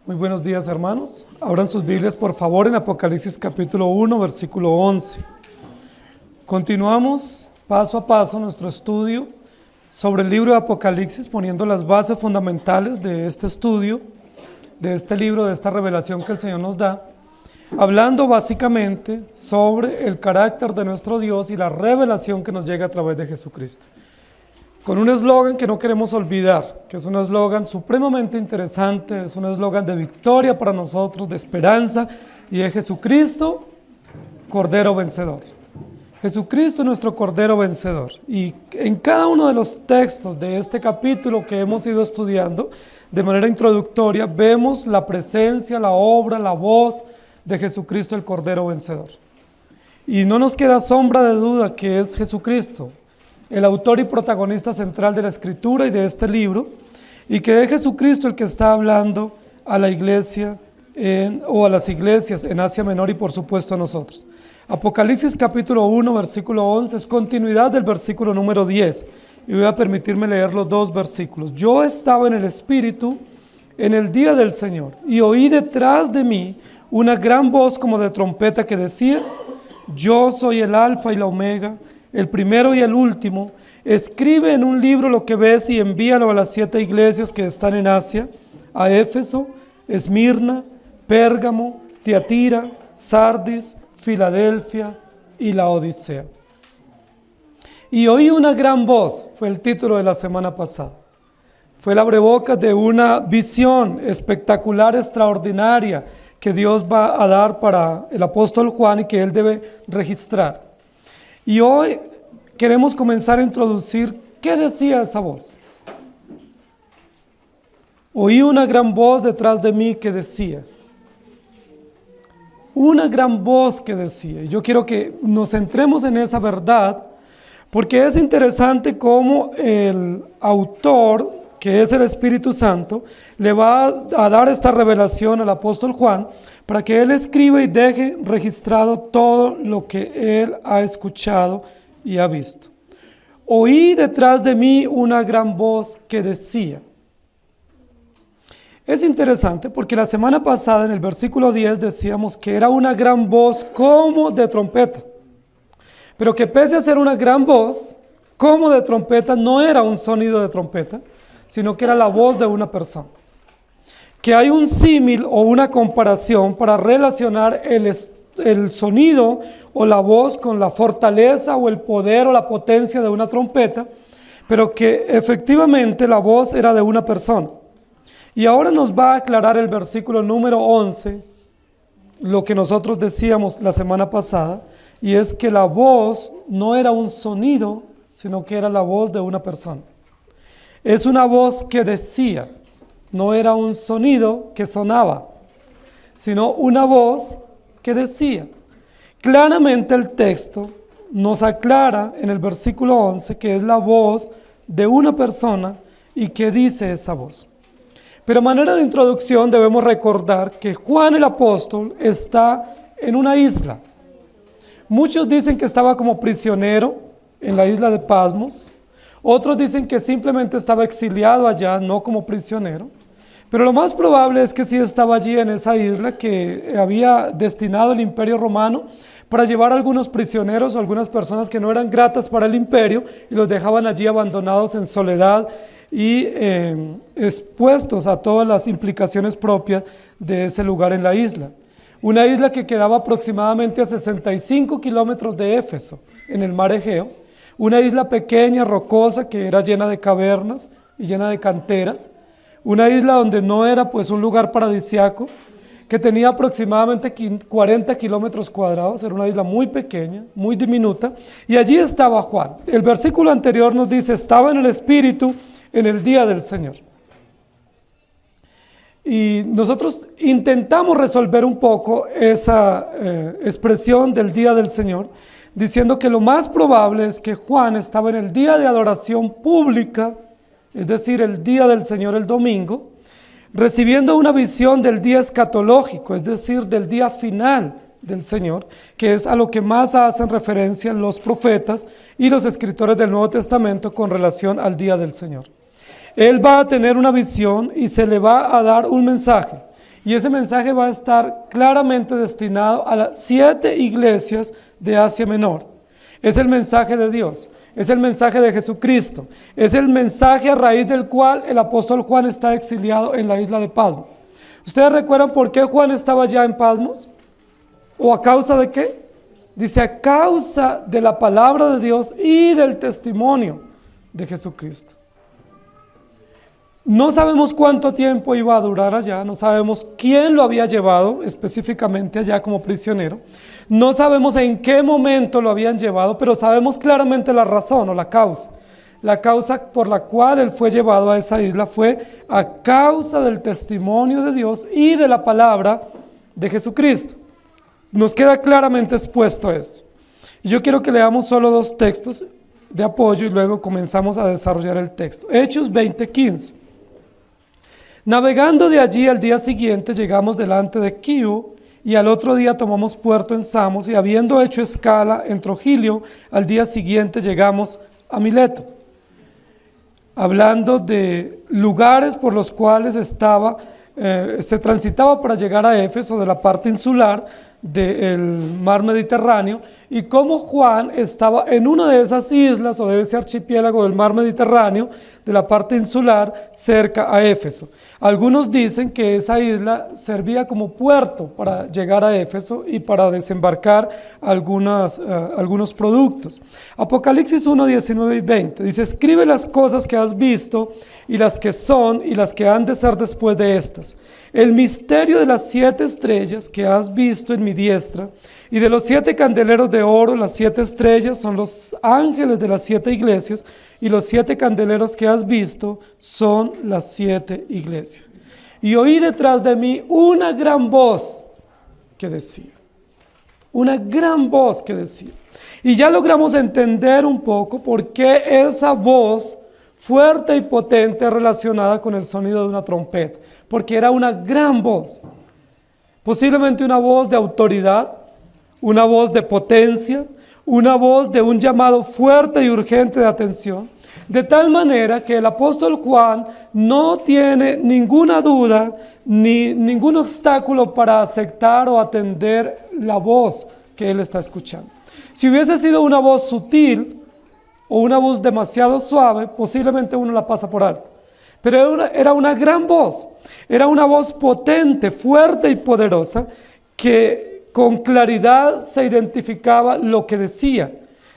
Muy buenos días, hermanos. Abran sus Biblias, por favor, en Apocalipsis capítulo 1, versículo 11. Continuamos paso a paso nuestro estudio sobre el libro de Apocalipsis, poniendo las bases fundamentales de este estudio, de este libro, de esta revelación que el Señor nos da, hablando básicamente sobre el carácter de nuestro Dios y la revelación que nos llega a través de Jesucristo. Con un eslogan que no queremos olvidar, que es un eslogan supremamente interesante, es un eslogan de victoria para nosotros, de esperanza, y de Jesucristo, Cordero Vencedor. Jesucristo es nuestro Cordero Vencedor. Y en cada uno de los textos de este capítulo que hemos ido estudiando, de manera introductoria, vemos la presencia, la obra, la voz de Jesucristo, el Cordero Vencedor. Y no nos queda sombra de duda que es Jesucristo, el autor y protagonista central de la Escritura y de este libro, y que es Jesucristo el que está hablando a la iglesia o a las iglesias en Asia Menor y por supuesto a nosotros. Apocalipsis capítulo 1, versículo 11 es continuidad del versículo número 10, y voy a permitirme leer los dos versículos. Yo estaba en el Espíritu en el día del Señor, y oí detrás de mí una gran voz como de trompeta que decía: yo soy el Alfa y la Omega, el primero y el último. Escribe en un libro lo que ves y envíalo a las 7 iglesias que están en Asia, a Éfeso, Esmirna, Pérgamo, Tiatira, Sardis, Filadelfia y la Odisea. Y oí una gran voz, fue el título de la semana pasada. Fue el abrebocas de una visión espectacular, extraordinaria, que Dios va a dar para el apóstol Juan y que él debe registrar. Y hoy queremos comenzar a introducir qué decía esa voz. Oí una gran voz detrás de mí que decía. Una gran voz que decía. Y yo quiero que nos centremos en esa verdad, porque es interesante cómo el autor, que es el Espíritu Santo, le va a dar esta revelación al apóstol Juan para que él escriba y deje registrado todo lo que él ha escuchado y ha visto. Oí detrás de mí una gran voz que decía. Es interesante porque la semana pasada en el versículo 10 decíamos que era una gran voz como de trompeta, pero que pese a ser una gran voz como de trompeta, no era un sonido de trompeta, sino que era la voz de una persona. Que hay un símil o una comparación para relacionar el sonido o la voz con la fortaleza o el poder o la potencia de una trompeta, pero que efectivamente la voz era de una persona. Y ahora nos va a aclarar el versículo número 11, lo que nosotros decíamos la semana pasada, y es que la voz no era un sonido, sino que era la voz de una persona. Es una voz que decía, no era un sonido que sonaba, sino una voz que decía. Claramente el texto nos aclara en el versículo 11 que es la voz de una persona y que dice esa voz. Pero a manera de introducción debemos recordar que Juan el apóstol está en una isla. Muchos dicen que estaba como prisionero en la isla de Patmos. Otros dicen que simplemente estaba exiliado allá, no como prisionero. Pero lo más probable es que sí estaba allí en esa isla que había destinado el Imperio Romano para llevar a algunos prisioneros o algunas personas que no eran gratas para el imperio y los dejaban allí abandonados en soledad y expuestos a todas las implicaciones propias de ese lugar en la isla. Una isla que quedaba aproximadamente a 65 kilómetros de Éfeso, en el mar Egeo. Una isla pequeña, rocosa, que era llena de cavernas y llena de canteras. Una isla donde no era pues un lugar paradisiaco, que tenía aproximadamente 40 kilómetros cuadrados, era una isla muy pequeña, muy diminuta, y allí estaba Juan. El versículo anterior nos dice, estaba en el Espíritu en el día del Señor. Y nosotros intentamos resolver un poco esa expresión del día del Señor, diciendo que lo más probable es que Juan estaba en el día de adoración pública, es decir, el día del Señor, el domingo, recibiendo una visión del día escatológico, es decir, del día final del Señor, que es a lo que más hacen referencia los profetas y los escritores del Nuevo Testamento con relación al día del Señor. Él va a tener una visión y se le va a dar un mensaje. Y ese mensaje va a estar claramente destinado a las 7 iglesias de Asia Menor. Es el mensaje de Dios, es el mensaje de Jesucristo, es el mensaje a raíz del cual el apóstol Juan está exiliado en la isla de Patmos. ¿Ustedes recuerdan por qué Juan estaba ya en Patmos? ¿O a causa de qué? Dice, a causa de la palabra de Dios y del testimonio de Jesucristo. No sabemos cuánto tiempo iba a durar allá, no sabemos quién lo había llevado específicamente allá como prisionero, no sabemos en qué momento lo habían llevado, pero sabemos claramente la razón o la causa. La causa por la cual él fue llevado a esa isla fue a causa del testimonio de Dios y de la palabra de Jesucristo. Nos queda claramente expuesto eso. Y yo quiero que leamos solo 2 textos de apoyo y luego comenzamos a desarrollar el texto. Hechos 20:15. Navegando de allí al día siguiente llegamos delante de Quío y al otro día tomamos puerto en Samos y habiendo hecho escala en Trogilio, al día siguiente llegamos a Mileto. Hablando de lugares por los cuales se transitaba para llegar a Éfeso de la parte insular del mar Mediterráneo y cómo Juan estaba en una de esas islas o de ese archipiélago del mar Mediterráneo de la parte insular cerca a Éfeso. Algunos dicen que esa isla servía como puerto para llegar a Éfeso y para desembarcar algunos productos. Apocalipsis 1, 19 y 20 dice, escribe las cosas que has visto y las que son y las que han de ser después de estas. El misterio de las 7 estrellas que has visto en mi diestra y de los 7 candeleros de oro, las 7 estrellas son los ángeles de las 7 iglesias y los 7 candeleros que has visto son las 7 iglesias. Y oí detrás de mí una gran voz que decía, y ya logramos entender un poco por qué esa voz fuerte y potente relacionada con el sonido de una trompeta, porque era una gran voz, posiblemente una voz de autoridad, una voz de potencia, una voz de un llamado fuerte y urgente de atención, de tal manera que el apóstol Juan no tiene ninguna duda ni ningún obstáculo para aceptar o atender la voz que él está escuchando. Si hubiese sido una voz sutil o una voz demasiado suave, posiblemente uno la pasa por alto. Pero era una gran voz, era una voz potente, fuerte y poderosa que con claridad se identificaba lo que decía.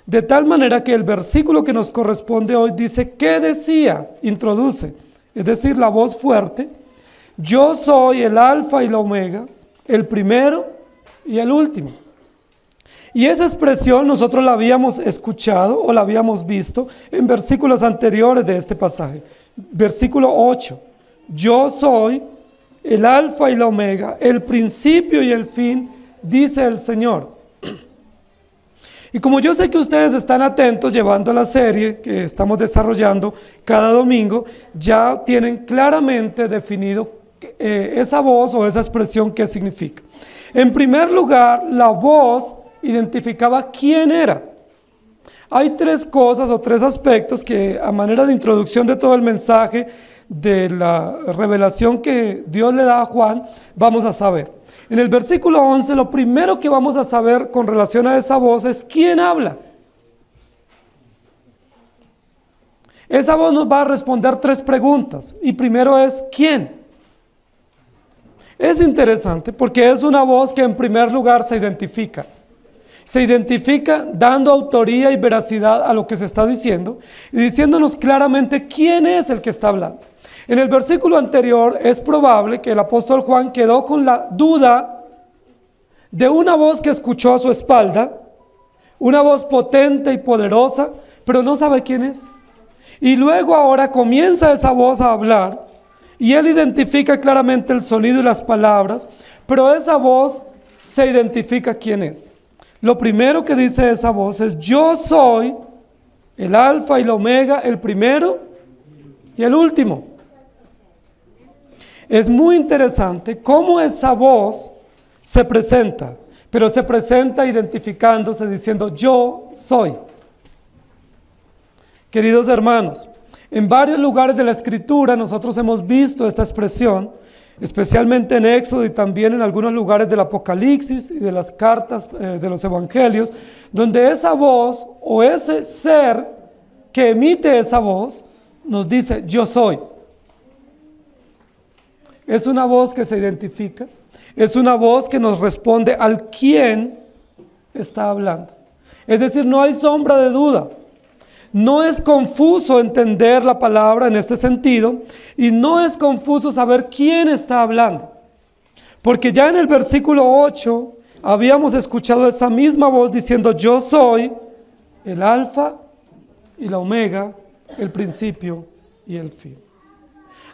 De tal manera que el versículo que nos corresponde hoy dice, ¿qué decía? Introduce, es decir, la voz fuerte, yo soy el alfa y la omega, el primero y el último. Y esa expresión nosotros la habíamos escuchado o la habíamos visto en versículos anteriores de este pasaje. Versículo 8, yo soy el alfa y la omega, el principio y el fin, dice el Señor. Y como yo sé que ustedes están atentos llevando la serie que estamos desarrollando cada domingo, ya tienen claramente definido esa voz o esa expresión qué significa. En primer lugar, la voz identificaba quién era. Hay 3 cosas o 3 aspectos que a manera de introducción de todo el mensaje de la revelación que Dios le da a Juan, vamos a saber. En el versículo 11, lo primero que vamos a saber con relación a esa voz es quién habla. Esa voz nos va a responder 3 preguntas y primero es ¿quién? Es interesante porque es una voz que en primer lugar se identifica. Se identifica dando autoría y veracidad a lo que se está diciendo y diciéndonos claramente quién es el que está hablando. En el versículo anterior es probable que el apóstol Juan quedó con la duda de una voz que escuchó a su espalda, una voz potente y poderosa, pero no sabe quién es. Y luego ahora comienza esa voz a hablar y él identifica claramente el sonido y las palabras, pero esa voz se identifica quién es. Lo primero que dice esa voz es, yo soy el alfa y la omega, el primero y el último. Es muy interesante cómo esa voz se presenta, pero se presenta identificándose, diciendo, yo soy. Queridos hermanos, En varios lugares de la Escritura nosotros hemos visto esta expresión, especialmente en Éxodo y también en algunos lugares del Apocalipsis y de las cartas de los Evangelios, donde esa voz o ese ser que emite esa voz nos dice, yo soy. Es una voz que se identifica, es una voz que nos responde al quién está hablando. Es decir, no hay sombra de duda. No es confuso entender la palabra en este sentido y no es confuso saber quién está hablando. Porque ya en el versículo 8 habíamos escuchado esa misma voz diciendo, yo soy el alfa y la omega, el principio y el fin.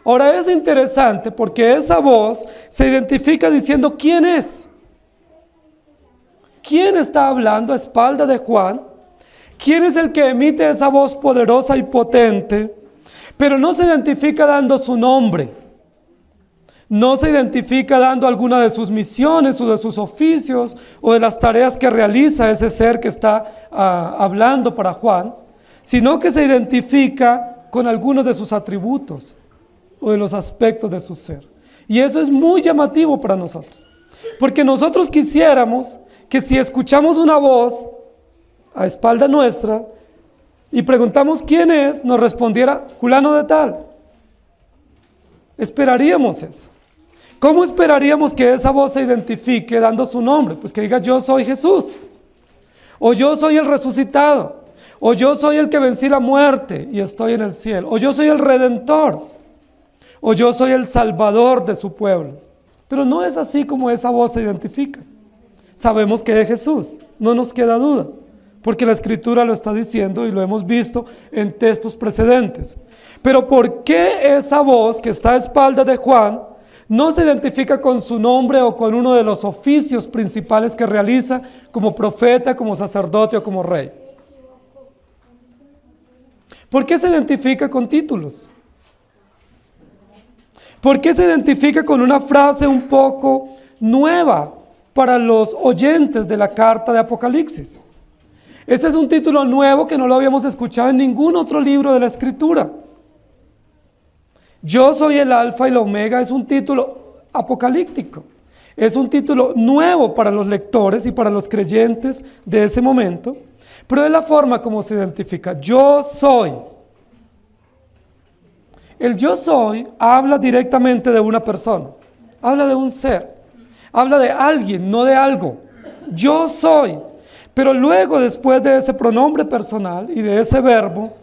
Ahora es interesante porque esa voz se identifica diciendo quién es. ¿Quién está hablando a espaldas de Juan? ¿Quién es el que emite esa voz poderosa y potente? Pero no se identifica dando su nombre. No se identifica dando alguna de sus misiones o de sus oficios o de las tareas que realiza ese ser que está hablando para Juan, sino que se identifica con algunos de sus atributos o de los aspectos de su ser. Y eso es muy llamativo para nosotros, porque nosotros quisiéramos que si escuchamos una voz a espalda nuestra y preguntamos quién es, nos respondiera fulano de tal. Esperaríamos eso. ¿Cómo esperaríamos que esa voz se identifique dando su nombre? Pues que diga yo soy Jesús, o yo soy el resucitado, o yo soy el que vencí la muerte y estoy en el cielo, o yo soy el redentor, o yo soy el salvador de su pueblo. Pero no es así como esa voz se identifica. Sabemos que es Jesús, no nos queda duda, porque la Escritura lo está diciendo y lo hemos visto en textos precedentes. Pero ¿por qué esa voz que está a espaldas de Juan no se identifica con su nombre o con uno de los oficios principales que realiza como profeta, como sacerdote o como rey? ¿Por qué se identifica con títulos? ¿Por qué se identifica con una frase un poco nueva para los oyentes de la carta de Apocalipsis? Este es un título nuevo que no lo habíamos escuchado en ningún otro libro de la Escritura. Yo soy el alfa y la omega es un título apocalíptico. Es un título nuevo para los lectores y para los creyentes de ese momento, pero es la forma como se identifica. Yo soy. El yo soy habla directamente de una persona, habla de un ser, habla de alguien, no de algo. Yo soy. Pero luego, después de ese pronombre personal y de ese verbo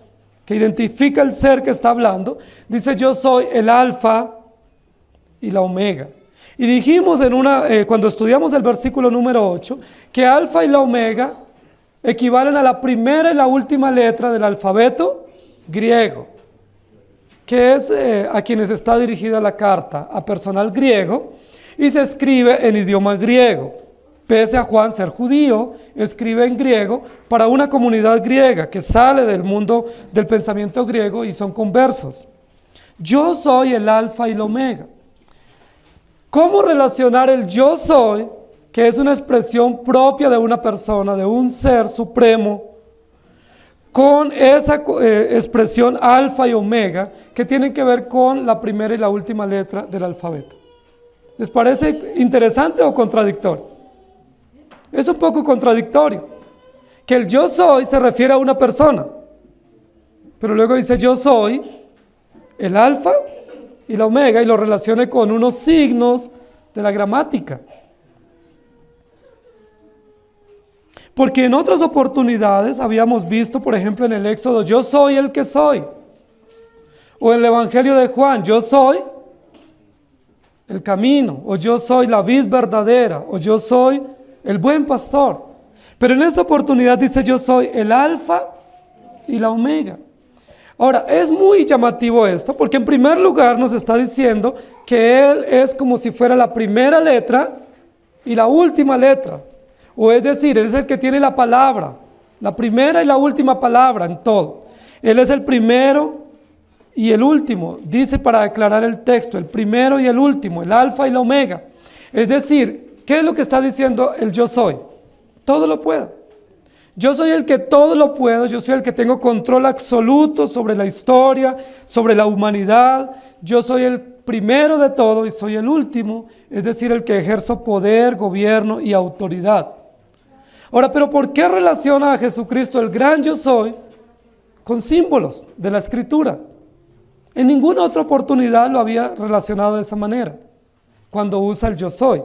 que identifica el ser que está hablando, dice yo soy el alfa y la omega. Y dijimos cuando estudiamos el versículo número 8, que alfa y la omega equivalen a la primera y la última letra del alfabeto griego, que es a quienes está dirigida la carta, a personal griego, y se escribe en idioma griego. Pese a Juan ser judío, escribe en griego para una comunidad griega que sale del mundo del pensamiento griego y son conversos. Yo soy el alfa y la omega. ¿Cómo relacionar el yo soy, que es una expresión propia de una persona, de un ser supremo, con esa expresión alfa y omega que tienen que ver con la primera y la última letra del alfabeto? ¿Les parece interesante o contradictorio? Es un poco contradictorio, que el yo soy se refiere a una persona, pero luego dice yo soy el alfa y la omega y lo relacione con unos signos de la gramática. Porque en otras oportunidades habíamos visto, por ejemplo en el Éxodo, yo soy el que soy, o en el Evangelio de Juan, yo soy el camino, o yo soy la vid verdadera, o yo soy el buen pastor. Pero en esta oportunidad dice yo soy el alfa y la omega. Ahora, es muy llamativo esto, porque en primer lugar nos está diciendo que Él es como si fuera la primera letra y la última letra. O es decir, Él es el que tiene la palabra, la primera y la última palabra en todo. Él es el primero y el último, dice para aclarar el texto, el primero y el último, el alfa y la omega. Es decir, ¿qué es lo que está diciendo el yo soy? Todo lo puedo. Yo soy el que todo lo puedo, yo soy el que tengo control absoluto sobre la historia, sobre la humanidad. Yo soy el primero de todo y soy el último, es decir, el que ejerzo poder, gobierno y autoridad. Ahora, ¿pero por qué relaciona a Jesucristo, el gran yo soy, con símbolos de la Escritura? En ninguna otra oportunidad lo había relacionado de esa manera, cuando usa el yo soy.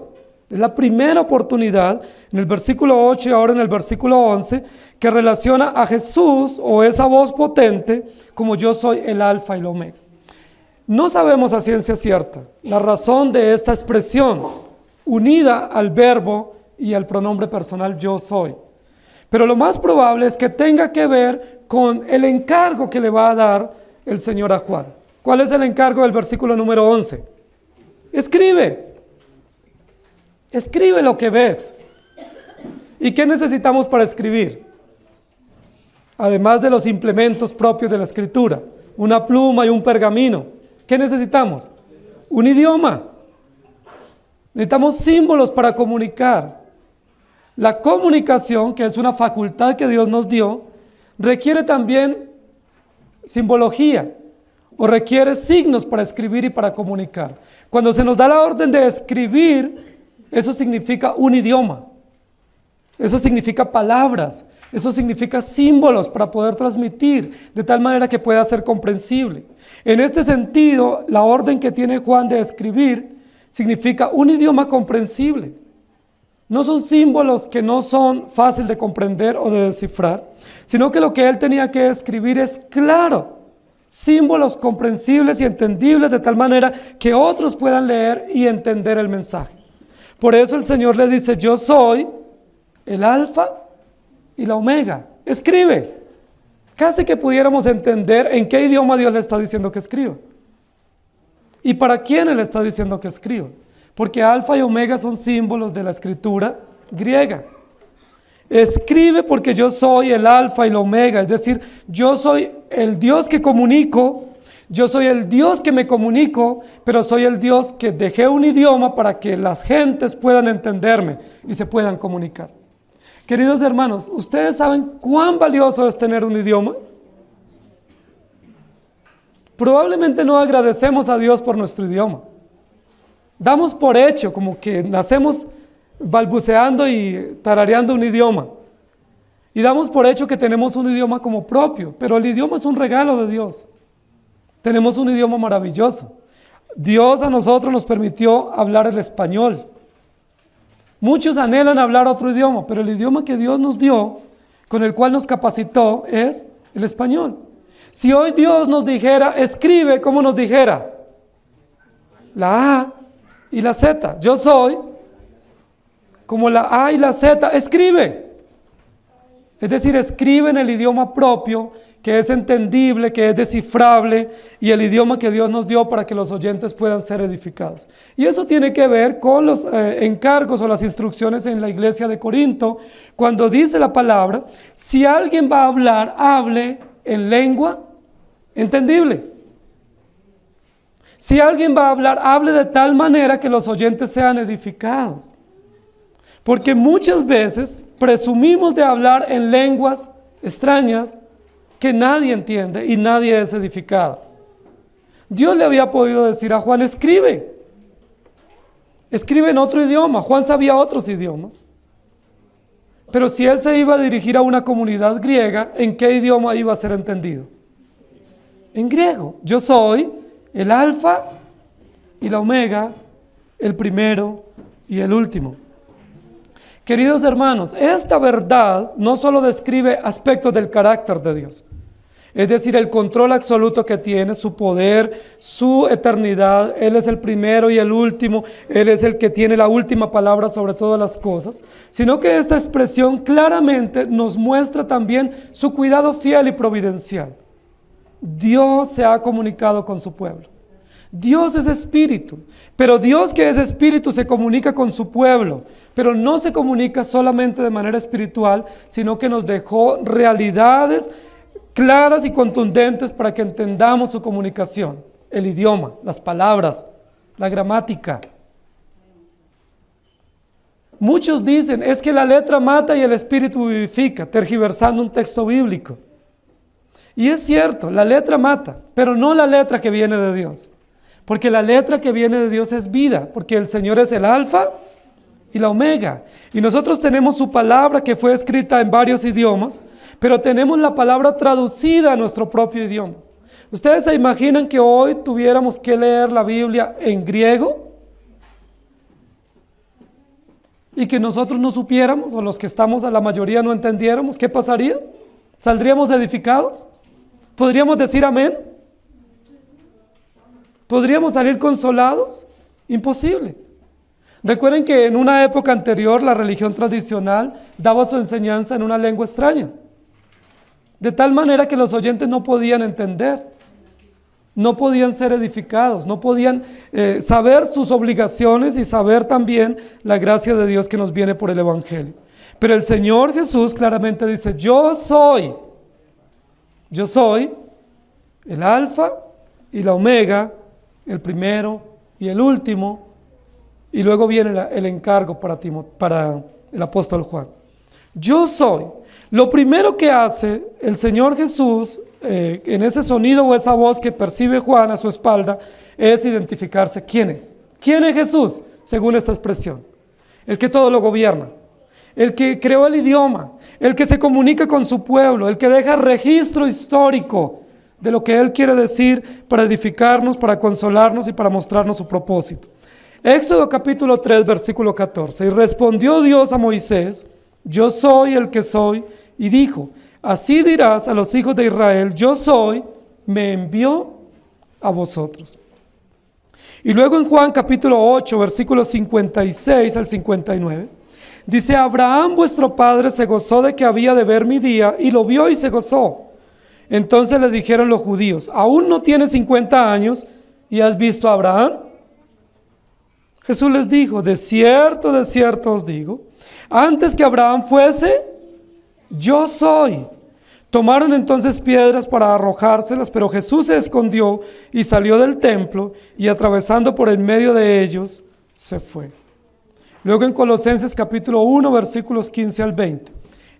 Es la primera oportunidad, en el versículo 8 y ahora en el versículo 11, que relaciona a Jesús o esa voz potente como yo soy el alfa y el omega. No sabemos a ciencia cierta la razón de esta expresión unida al verbo y al pronombre personal yo soy. Pero lo más probable es que tenga que ver con el encargo que le va a dar el Señor a Juan. ¿Cuál es el encargo del versículo número 11? Escribe lo que ves. ¿Y qué necesitamos para escribir? Además de los implementos propios de la escritura, una pluma y un pergamino. ¿Qué necesitamos? Un idioma. Necesitamos símbolos para comunicar. La comunicación, que es una facultad que Dios nos dio, requiere también simbología o requiere signos para escribir y para comunicar. Cuando se nos da la orden de escribir, eso significa un idioma, eso significa palabras, eso significa símbolos para poder transmitir de tal manera que pueda ser comprensible. En este sentido, la orden que tiene Juan de escribir significa un idioma comprensible. No son símbolos que no son fáciles de comprender o de descifrar, sino que lo que él tenía que escribir es claro, símbolos comprensibles y entendibles de tal manera que otros puedan leer y entender el mensaje. Por eso el Señor le dice, yo soy el alfa y la omega. Escribe. Casi que pudiéramos entender en qué idioma Dios le está diciendo que escriba. ¿Y para quién Él está diciendo que escriba? Porque alfa y omega son símbolos de la escritura griega. Escribe porque yo soy el alfa y la omega, es decir, yo soy el Dios que comunico, yo soy el Dios que me comunico, pero soy el Dios que dejé un idioma para que las gentes puedan entenderme y se puedan comunicar. Queridos hermanos, ¿ustedes saben cuán valioso es tener un idioma? Probablemente no agradecemos a Dios por nuestro idioma. Damos por hecho como que nacemos balbuceando y tarareando un idioma. Y damos por hecho que tenemos un idioma como propio, pero el idioma es un regalo de Dios. Tenemos un idioma maravilloso. Dios a nosotros nos permitió hablar el español. Muchos anhelan hablar otro idioma, pero el idioma que Dios nos dio, con el cual nos capacitó, es el español. Si hoy Dios nos dijera, escribe, ¿cómo nos dijera? La A y la Z. Yo soy como la A y la Z. Escribe. Es decir, escribe en el idioma propio, que es entendible, que es descifrable, y el idioma que Dios nos dio para que los oyentes puedan ser edificados. Y eso tiene que ver con los encargos o las instrucciones en la iglesia de Corinto, cuando dice la palabra, si alguien va a hablar, hable en lengua entendible. Si alguien va a hablar, hable de tal manera que los oyentes sean edificados. Porque muchas veces presumimos de hablar en lenguas extrañas que nadie entiende y nadie es edificado. Dios le había podido decir a Juan, escribe en otro idioma. Juan sabía otros idiomas. Pero si él se iba a dirigir a una comunidad griega, ¿en qué idioma iba a ser entendido? En griego. Yo soy el alfa y la omega, el primero y el último. Queridos hermanos, esta verdad no solo describe aspectos del carácter de Dios, es decir, el control absoluto que tiene, su poder, su eternidad. Él es el primero y el último, Él es el que tiene la última palabra sobre todas las cosas, sino que esta expresión claramente nos muestra también su cuidado fiel y providencial. Dios se ha comunicado con su pueblo. Dios es espíritu, pero Dios que es espíritu se comunica con su pueblo, pero no se comunica solamente de manera espiritual, sino que nos dejó realidades claras y contundentes para que entendamos su comunicación, el idioma, las palabras, la gramática. Muchos dicen, es que la letra mata y el espíritu vivifica, tergiversando un texto bíblico. Y es cierto, la letra mata, pero no la letra que viene de Dios. Porque la letra que viene de Dios es vida, porque el Señor es el alfa y la omega. Y nosotros tenemos su palabra que fue escrita en varios idiomas, pero tenemos la palabra traducida a nuestro propio idioma. ¿Ustedes se imaginan que hoy tuviéramos que leer la Biblia en griego? Y que nosotros no supiéramos, o los que estamos a la mayoría no entendiéramos, ¿qué pasaría? ¿Saldríamos edificados? ¿Podríamos decir amén? ¿Podríamos salir consolados? Imposible. Recuerden que en una época anterior la religión tradicional daba su enseñanza en una lengua extraña, de tal manera que los oyentes no podían entender, no podían ser edificados, no podían saber sus obligaciones y saber también la gracia de Dios que nos viene por el Evangelio. Pero el Señor Jesús claramente dice, yo soy el alfa y la omega, el primero y el último, y luego viene el encargo para el apóstol Juan. Yo soy. Lo primero que hace el Señor Jesús en ese sonido o esa voz que percibe Juan a su espalda es identificarse quién es. ¿Quién es Jesús? Según esta expresión. El que todo lo gobierna, el que creó el idioma, el que se comunica con su pueblo, el que deja registro histórico de lo que Él quiere decir para edificarnos, para consolarnos y para mostrarnos su propósito. Éxodo capítulo 3, versículo 14. Y respondió Dios a Moisés, yo soy el que soy, y dijo, así dirás a los hijos de Israel, yo soy, me envió a vosotros. Y luego en Juan capítulo 8, versículos 56 al 59, dice, Abraham vuestro padre se gozó de que había de ver mi día, y lo vio y se gozó. Entonces le dijeron los judíos, ¿aún no tienes 50 años y has visto a Abraham? Jesús les dijo, de cierto os digo, antes que Abraham fuese, yo soy. Tomaron entonces piedras para arrojárselas, pero Jesús se escondió y salió del templo y atravesando por en medio de ellos, se fue. Luego en Colosenses capítulo 1, versículos 15 al 20.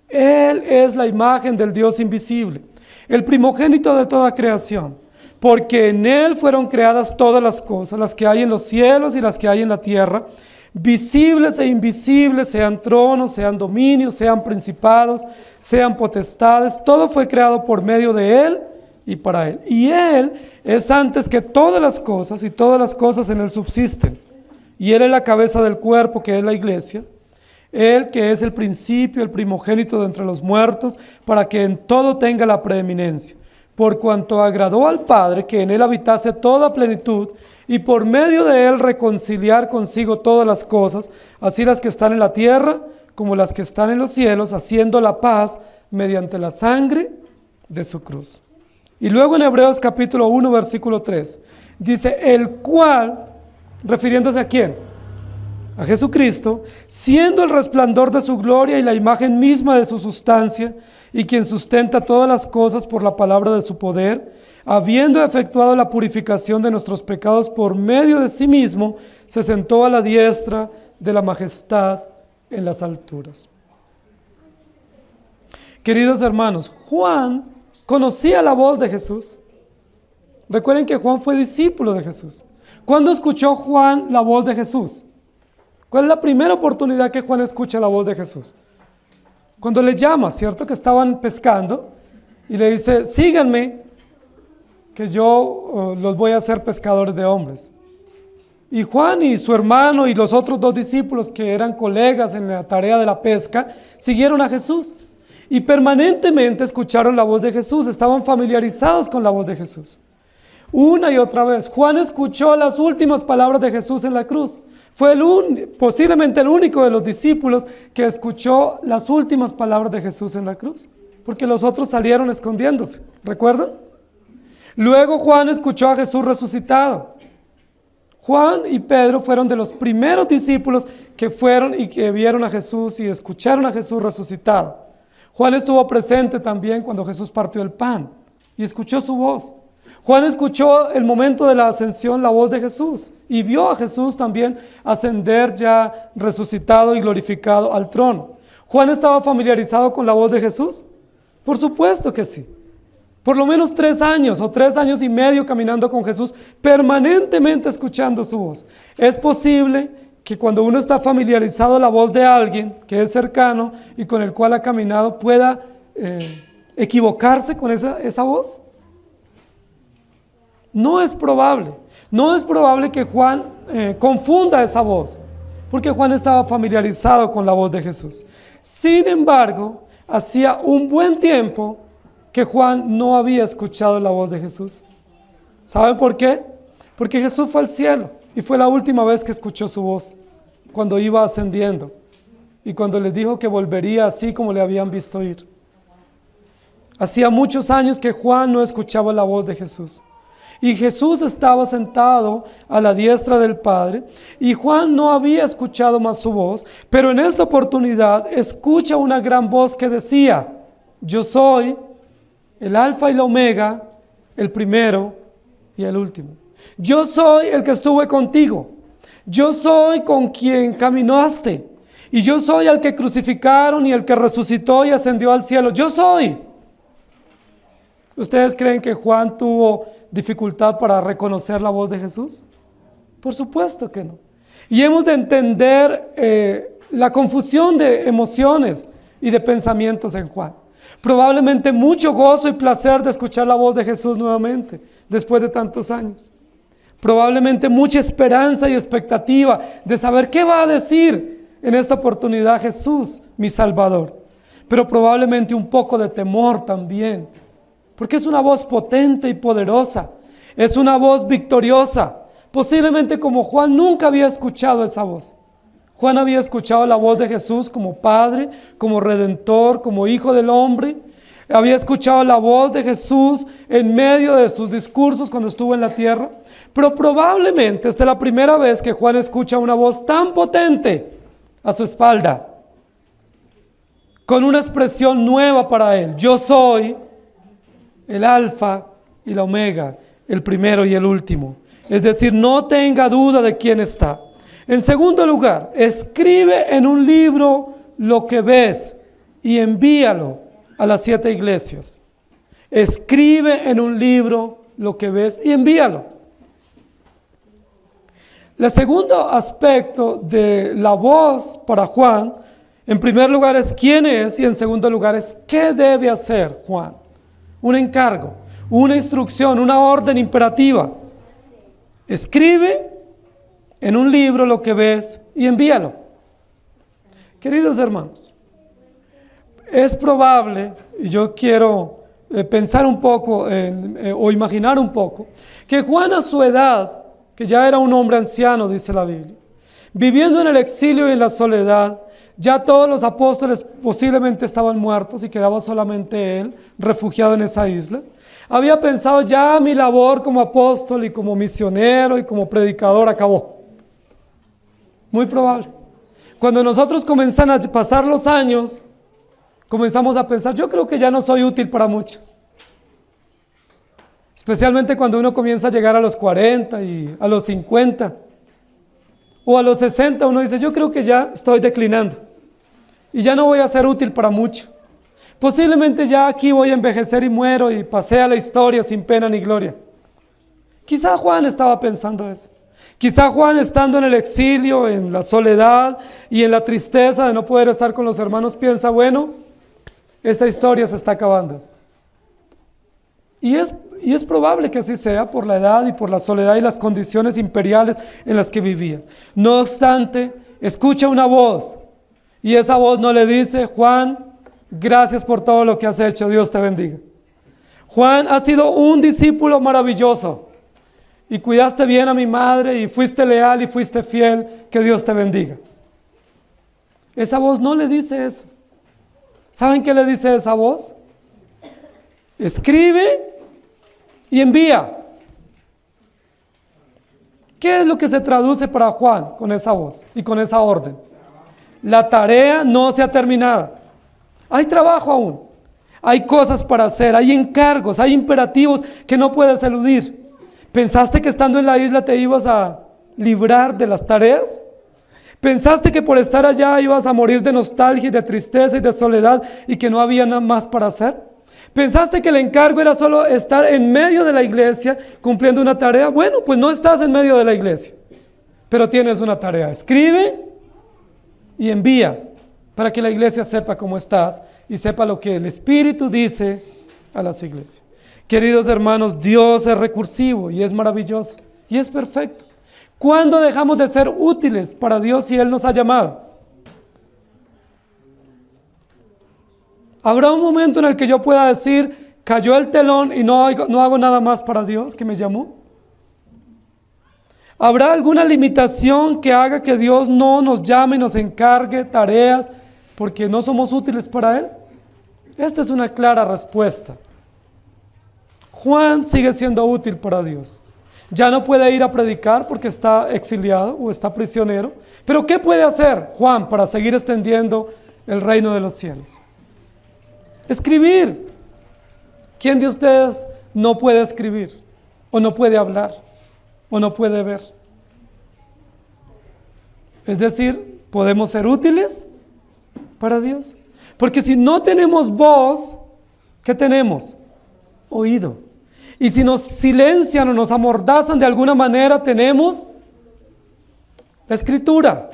Él es la imagen del Dios invisible, el primogénito de toda creación, porque en Él fueron creadas todas las cosas, las que hay en los cielos y las que hay en la tierra, visibles e invisibles, sean tronos, sean dominios, sean principados, sean potestades, todo fue creado por medio de Él y para Él. Y Él es antes que todas las cosas, y todas las cosas en Él subsisten. Y Él es la cabeza del cuerpo, que es la iglesia. Él que es el principio, el primogénito de entre los muertos, para que en todo tenga la preeminencia. Por cuanto agradó al Padre que en Él habitase toda plenitud, y por medio de Él reconciliar consigo todas las cosas, así las que están en la tierra como las que están en los cielos, haciendo la paz mediante la sangre de su cruz. Y luego en Hebreos capítulo 1, versículo 3, dice, el cual, refiriéndose a quién, a Jesucristo, siendo el resplandor de su gloria y la imagen misma de su sustancia, y quien sustenta todas las cosas por la palabra de su poder, habiendo efectuado la purificación de nuestros pecados por medio de sí mismo, se sentó a la diestra de la majestad en las alturas. Queridos hermanos, Juan conocía la voz de Jesús. Recuerden que Juan fue discípulo de Jesús. ¿Cuándo escuchó Juan la voz de Jesús? ¿Cuál es la primera oportunidad que Juan escucha la voz de Jesús? Cuando le llama, ¿cierto? Que estaban pescando y le dice, síganme, que yo los voy a hacer pescadores de hombres. Y Juan y su hermano y los otros dos discípulos que eran colegas en la tarea de la pesca, siguieron a Jesús. Y permanentemente escucharon la voz de Jesús, estaban familiarizados con la voz de Jesús. Una y otra vez, Juan escuchó las últimas palabras de Jesús en la cruz. Fue posiblemente el único de los discípulos que escuchó las últimas palabras de Jesús en la cruz, porque los otros salieron escondiéndose, ¿recuerdan? Luego Juan escuchó a Jesús resucitado. Juan y Pedro fueron de los primeros discípulos que fueron y que vieron a Jesús y escucharon a Jesús resucitado. Juan estuvo presente también cuando Jesús partió el pan y escuchó su voz. Juan escuchó el momento de la ascensión, la voz de Jesús, y vio a Jesús también ascender ya resucitado y glorificado al trono. ¿Juan estaba familiarizado con la voz de Jesús? Por supuesto que sí. Por lo menos 3 años o 3 años y medio caminando con Jesús, permanentemente escuchando su voz. Es posible que cuando uno está familiarizado la voz de alguien que es cercano y con el cual ha caminado, pueda equivocarse con esa voz. No es probable que Juan confunda esa voz, porque Juan estaba familiarizado con la voz de Jesús. Sin embargo, hacía un buen tiempo que Juan no había escuchado la voz de Jesús. ¿Saben por qué? Porque Jesús fue al cielo y fue la última vez que escuchó su voz, cuando iba ascendiendo y cuando les dijo que volvería así como le habían visto ir. Hacía muchos años que Juan no escuchaba la voz de Jesús. Y Jesús estaba sentado a la diestra del Padre, y Juan no había escuchado más su voz, pero en esta oportunidad escucha una gran voz que decía: yo soy el Alfa y la Omega, el primero y el último. Yo soy el que estuve contigo. Yo soy con quien caminaste. Y yo soy el que crucificaron y el que resucitó y ascendió al cielo. Yo soy. ¿Ustedes creen que Juan tuvo dificultad para reconocer la voz de Jesús? Por supuesto que no. Y hemos de entender la confusión de emociones y de pensamientos en Juan. Probablemente mucho gozo y placer de escuchar la voz de Jesús nuevamente, después de tantos años. Probablemente mucha esperanza y expectativa de saber qué va a decir en esta oportunidad Jesús, mi Salvador. Pero probablemente un poco de temor también, porque es una voz potente y poderosa, es una voz victoriosa. Posiblemente como Juan nunca había escuchado esa voz. Juan había escuchado la voz de Jesús como Padre, como Redentor, como Hijo del Hombre. Había escuchado la voz de Jesús en medio de sus discursos cuando estuvo en la tierra. Pero probablemente esta es la primera vez que Juan escucha una voz tan potente a su espalda, con una expresión nueva para él: yo soy el Alfa y la Omega, el primero y el último. Es decir, no tenga duda de quién está. En segundo lugar, escribe en un libro lo que ves y envíalo a las 7 iglesias. Escribe en un libro lo que ves y envíalo. El segundo aspecto de la voz para Juan, en primer lugar es quién es, y en segundo lugar es qué debe hacer Juan. Un encargo, una instrucción, una orden imperativa. Escribe en un libro lo que ves y envíalo. Queridos hermanos, es probable, y yo quiero pensar un poco o imaginar un poco, que Juan a su edad, que ya era un hombre anciano, dice la Biblia, viviendo en el exilio y en la soledad, ya todos los apóstoles posiblemente estaban muertos y quedaba solamente él, refugiado en esa isla. Había pensado: ya mi labor como apóstol y como misionero y como predicador acabó. Muy probable. Cuando nosotros comenzan a pasar los años, comenzamos a pensar: yo creo que ya no soy útil para mucho. Especialmente cuando uno comienza a llegar a los 40 y a los 50 o a los 60, uno dice: yo creo que ya estoy declinando y ya no voy a ser útil para mucho. Posiblemente ya aquí voy a envejecer y muero y pasé a la historia sin pena ni gloria. Quizá Juan estaba pensando eso. Quizá Juan, estando en el exilio, en la soledad y en la tristeza de no poder estar con los hermanos, piensa: bueno, esta historia se está acabando. Y es probable que así sea por la edad y por la soledad y las condiciones imperiales en las que vivía. No obstante, escucha una voz, y esa voz no le dice: Juan, gracias por todo lo que has hecho, Dios te bendiga. Juan, has sido un discípulo maravilloso y cuidaste bien a mi madre y fuiste leal y fuiste fiel, que Dios te bendiga. Esa voz no le dice eso. ¿Saben qué le dice esa voz? Escribe y envía. ¿Qué es lo que se traduce para Juan con esa voz y con esa orden? La tarea no se ha terminado. Hay trabajo aún. Hay cosas para hacer, hay encargos, hay imperativos que no puedes eludir. ¿Pensaste que estando en la isla te ibas a librar de las tareas? ¿Pensaste que por estar allá ibas a morir de nostalgia y de tristeza y de soledad y que no había nada más para hacer? ¿Pensaste que el encargo era solo estar en medio de la iglesia cumpliendo una tarea? Bueno, pues no estás en medio de la iglesia, pero tienes una tarea. Escribe y envía para que la iglesia sepa cómo estás y sepa lo que el Espíritu dice a las iglesias. Queridos hermanos, Dios es recursivo y es maravilloso y es perfecto. ¿Cuándo dejamos de ser útiles para Dios si Él nos ha llamado? ¿Habrá un momento en el que yo pueda decir, cayó el telón y no hago nada más para Dios que me llamó? ¿Habrá alguna limitación que haga que Dios no nos llame y nos encargue tareas porque no somos útiles para Él? Esta es una clara respuesta. Juan sigue siendo útil para Dios. Ya no puede ir a predicar porque está exiliado o está prisionero. Pero ¿qué puede hacer Juan para seguir extendiendo el reino de los cielos? Escribir. ¿Quién de ustedes no puede escribir? ¿O no puede hablar? ¿O no puede ver? Es decir, podemos ser útiles para Dios. Porque si no tenemos voz, ¿qué tenemos? Oído. Y si nos silencian o nos amordazan de alguna manera, tenemos la escritura.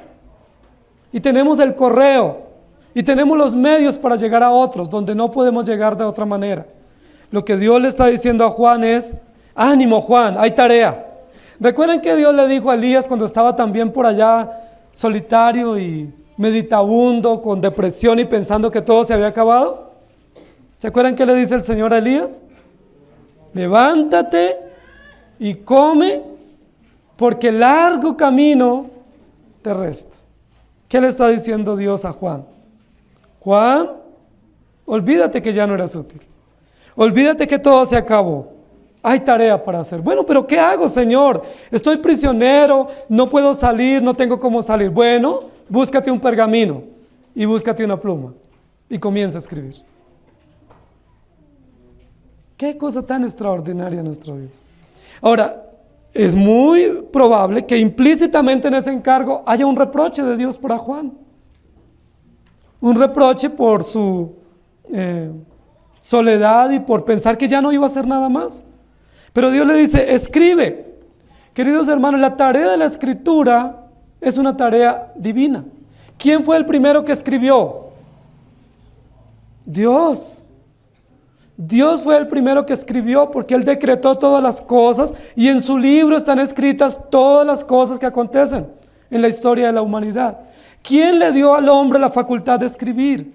Y tenemos el correo. Y tenemos los medios para llegar a otros, donde no podemos llegar de otra manera. Lo que Dios le está diciendo a Juan es, ánimo Juan, hay tarea. ¿Recuerdan que Dios le dijo a Elías cuando estaba también por allá solitario y meditabundo, con depresión y pensando que todo se había acabado? ¿Se acuerdan qué le dice el Señor a Elías? Levántate y come, porque largo camino te resta. ¿Qué le está diciendo Dios a Juan? Juan, olvídate que ya no eras útil. Olvídate que todo se acabó. Hay tarea para hacer. Bueno, pero ¿qué hago, Señor? Estoy prisionero, no puedo salir, no tengo cómo salir. Bueno, búscate un pergamino y búscate una pluma y comienza a escribir. Qué cosa tan extraordinaria nuestro Dios. Ahora, es muy probable que implícitamente en ese encargo haya un reproche de Dios para Juan. Un reproche por su soledad y por pensar que ya no iba a hacer nada más. Pero Dios le dice, escribe. Queridos hermanos, la tarea de la escritura es una tarea divina. ¿Quién fue el primero que escribió? Dios. Dios fue el primero que escribió porque Él decretó todas las cosas y en su libro están escritas todas las cosas que acontecen en la historia de la humanidad. ¿Quién le dio al hombre la facultad de escribir?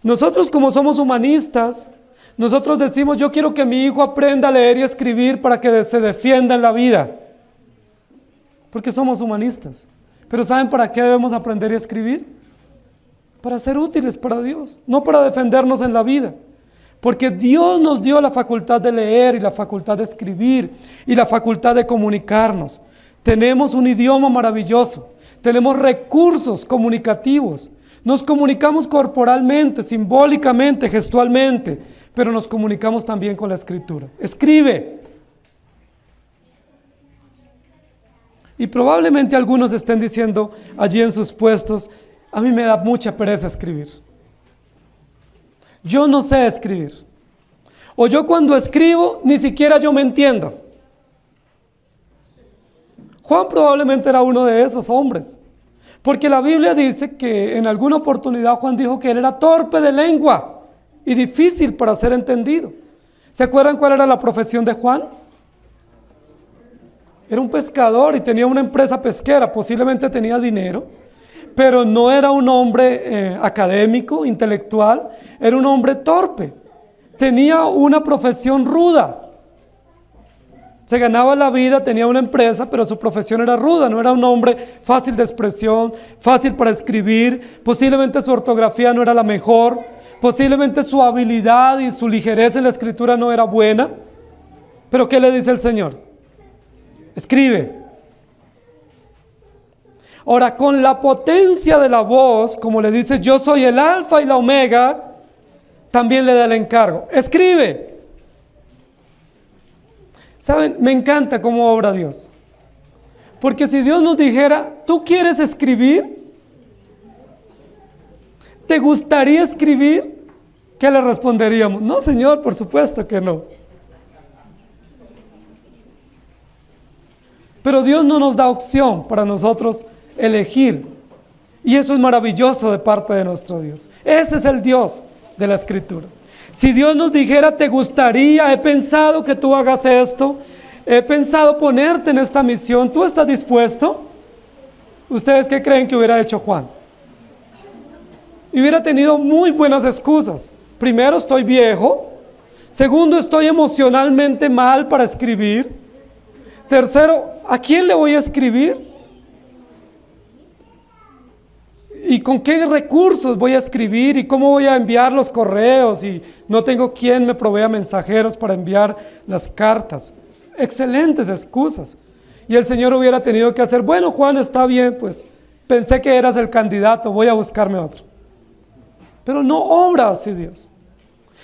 Nosotros, como somos humanistas, nosotros decimos, yo quiero que mi hijo aprenda a leer y a escribir para que se defienda en la vida. Porque somos humanistas. Pero ¿saben para qué debemos aprender a escribir? Para ser útiles para Dios, no para defendernos en la vida. Porque Dios nos dio la facultad de leer y la facultad de escribir y la facultad de comunicarnos. Tenemos un idioma maravilloso, tenemos recursos comunicativos. Nos comunicamos corporalmente, simbólicamente, gestualmente, pero nos comunicamos también con la escritura. Escribe. Y probablemente algunos estén diciendo allí en sus puestos, a mí me da mucha pereza escribir. Yo no sé escribir. O yo cuando escribo, ni siquiera yo me entiendo. Juan probablemente era uno de esos hombres. Porque la Biblia dice que en alguna oportunidad Juan dijo que él era torpe de lengua y difícil para ser entendido. ¿Se acuerdan cuál era la profesión de Juan? Era un pescador y tenía una empresa pesquera, posiblemente tenía dinero, pero no era un hombre académico, intelectual, era un hombre torpe. Tenía una profesión ruda. Se ganaba la vida, tenía una empresa, pero su profesión era ruda, no era un hombre fácil de expresión, fácil para escribir, posiblemente su ortografía no era la mejor, posiblemente su habilidad y su ligereza en la escritura no era buena. Pero ¿qué le dice el Señor? Escribe. Ahora, con la potencia de la voz, como le dice, yo soy el alfa y la omega, también le da el encargo. Escribe. ¿Saben? Me encanta cómo obra Dios. Porque si Dios nos dijera, ¿tú quieres escribir? ¿Te gustaría escribir? ¿Qué le responderíamos? No, Señor, por supuesto que no. Pero Dios no nos da opción para nosotros elegir. Y eso es maravilloso de parte de nuestro Dios. Ese es el Dios de la Escritura. Si Dios nos dijera, ¿te gustaría? He pensado que tú hagas esto. He pensado ponerte en esta misión. ¿Tú estás dispuesto? ¿Ustedes qué creen que hubiera hecho Juan? Y hubiera tenido muy buenas excusas. Primero, estoy viejo. Segundo, estoy emocionalmente mal para escribir. Tercero, ¿a quién le voy a escribir? ¿Y con qué recursos voy a escribir? ¿Y cómo voy a enviar los correos? Y no tengo quien me provea mensajeros para enviar las cartas. Excelentes excusas. Y el Señor hubiera tenido que hacer, bueno, Juan, está bien, pues pensé que eras el candidato, voy a buscarme otro. Pero no obra así Dios.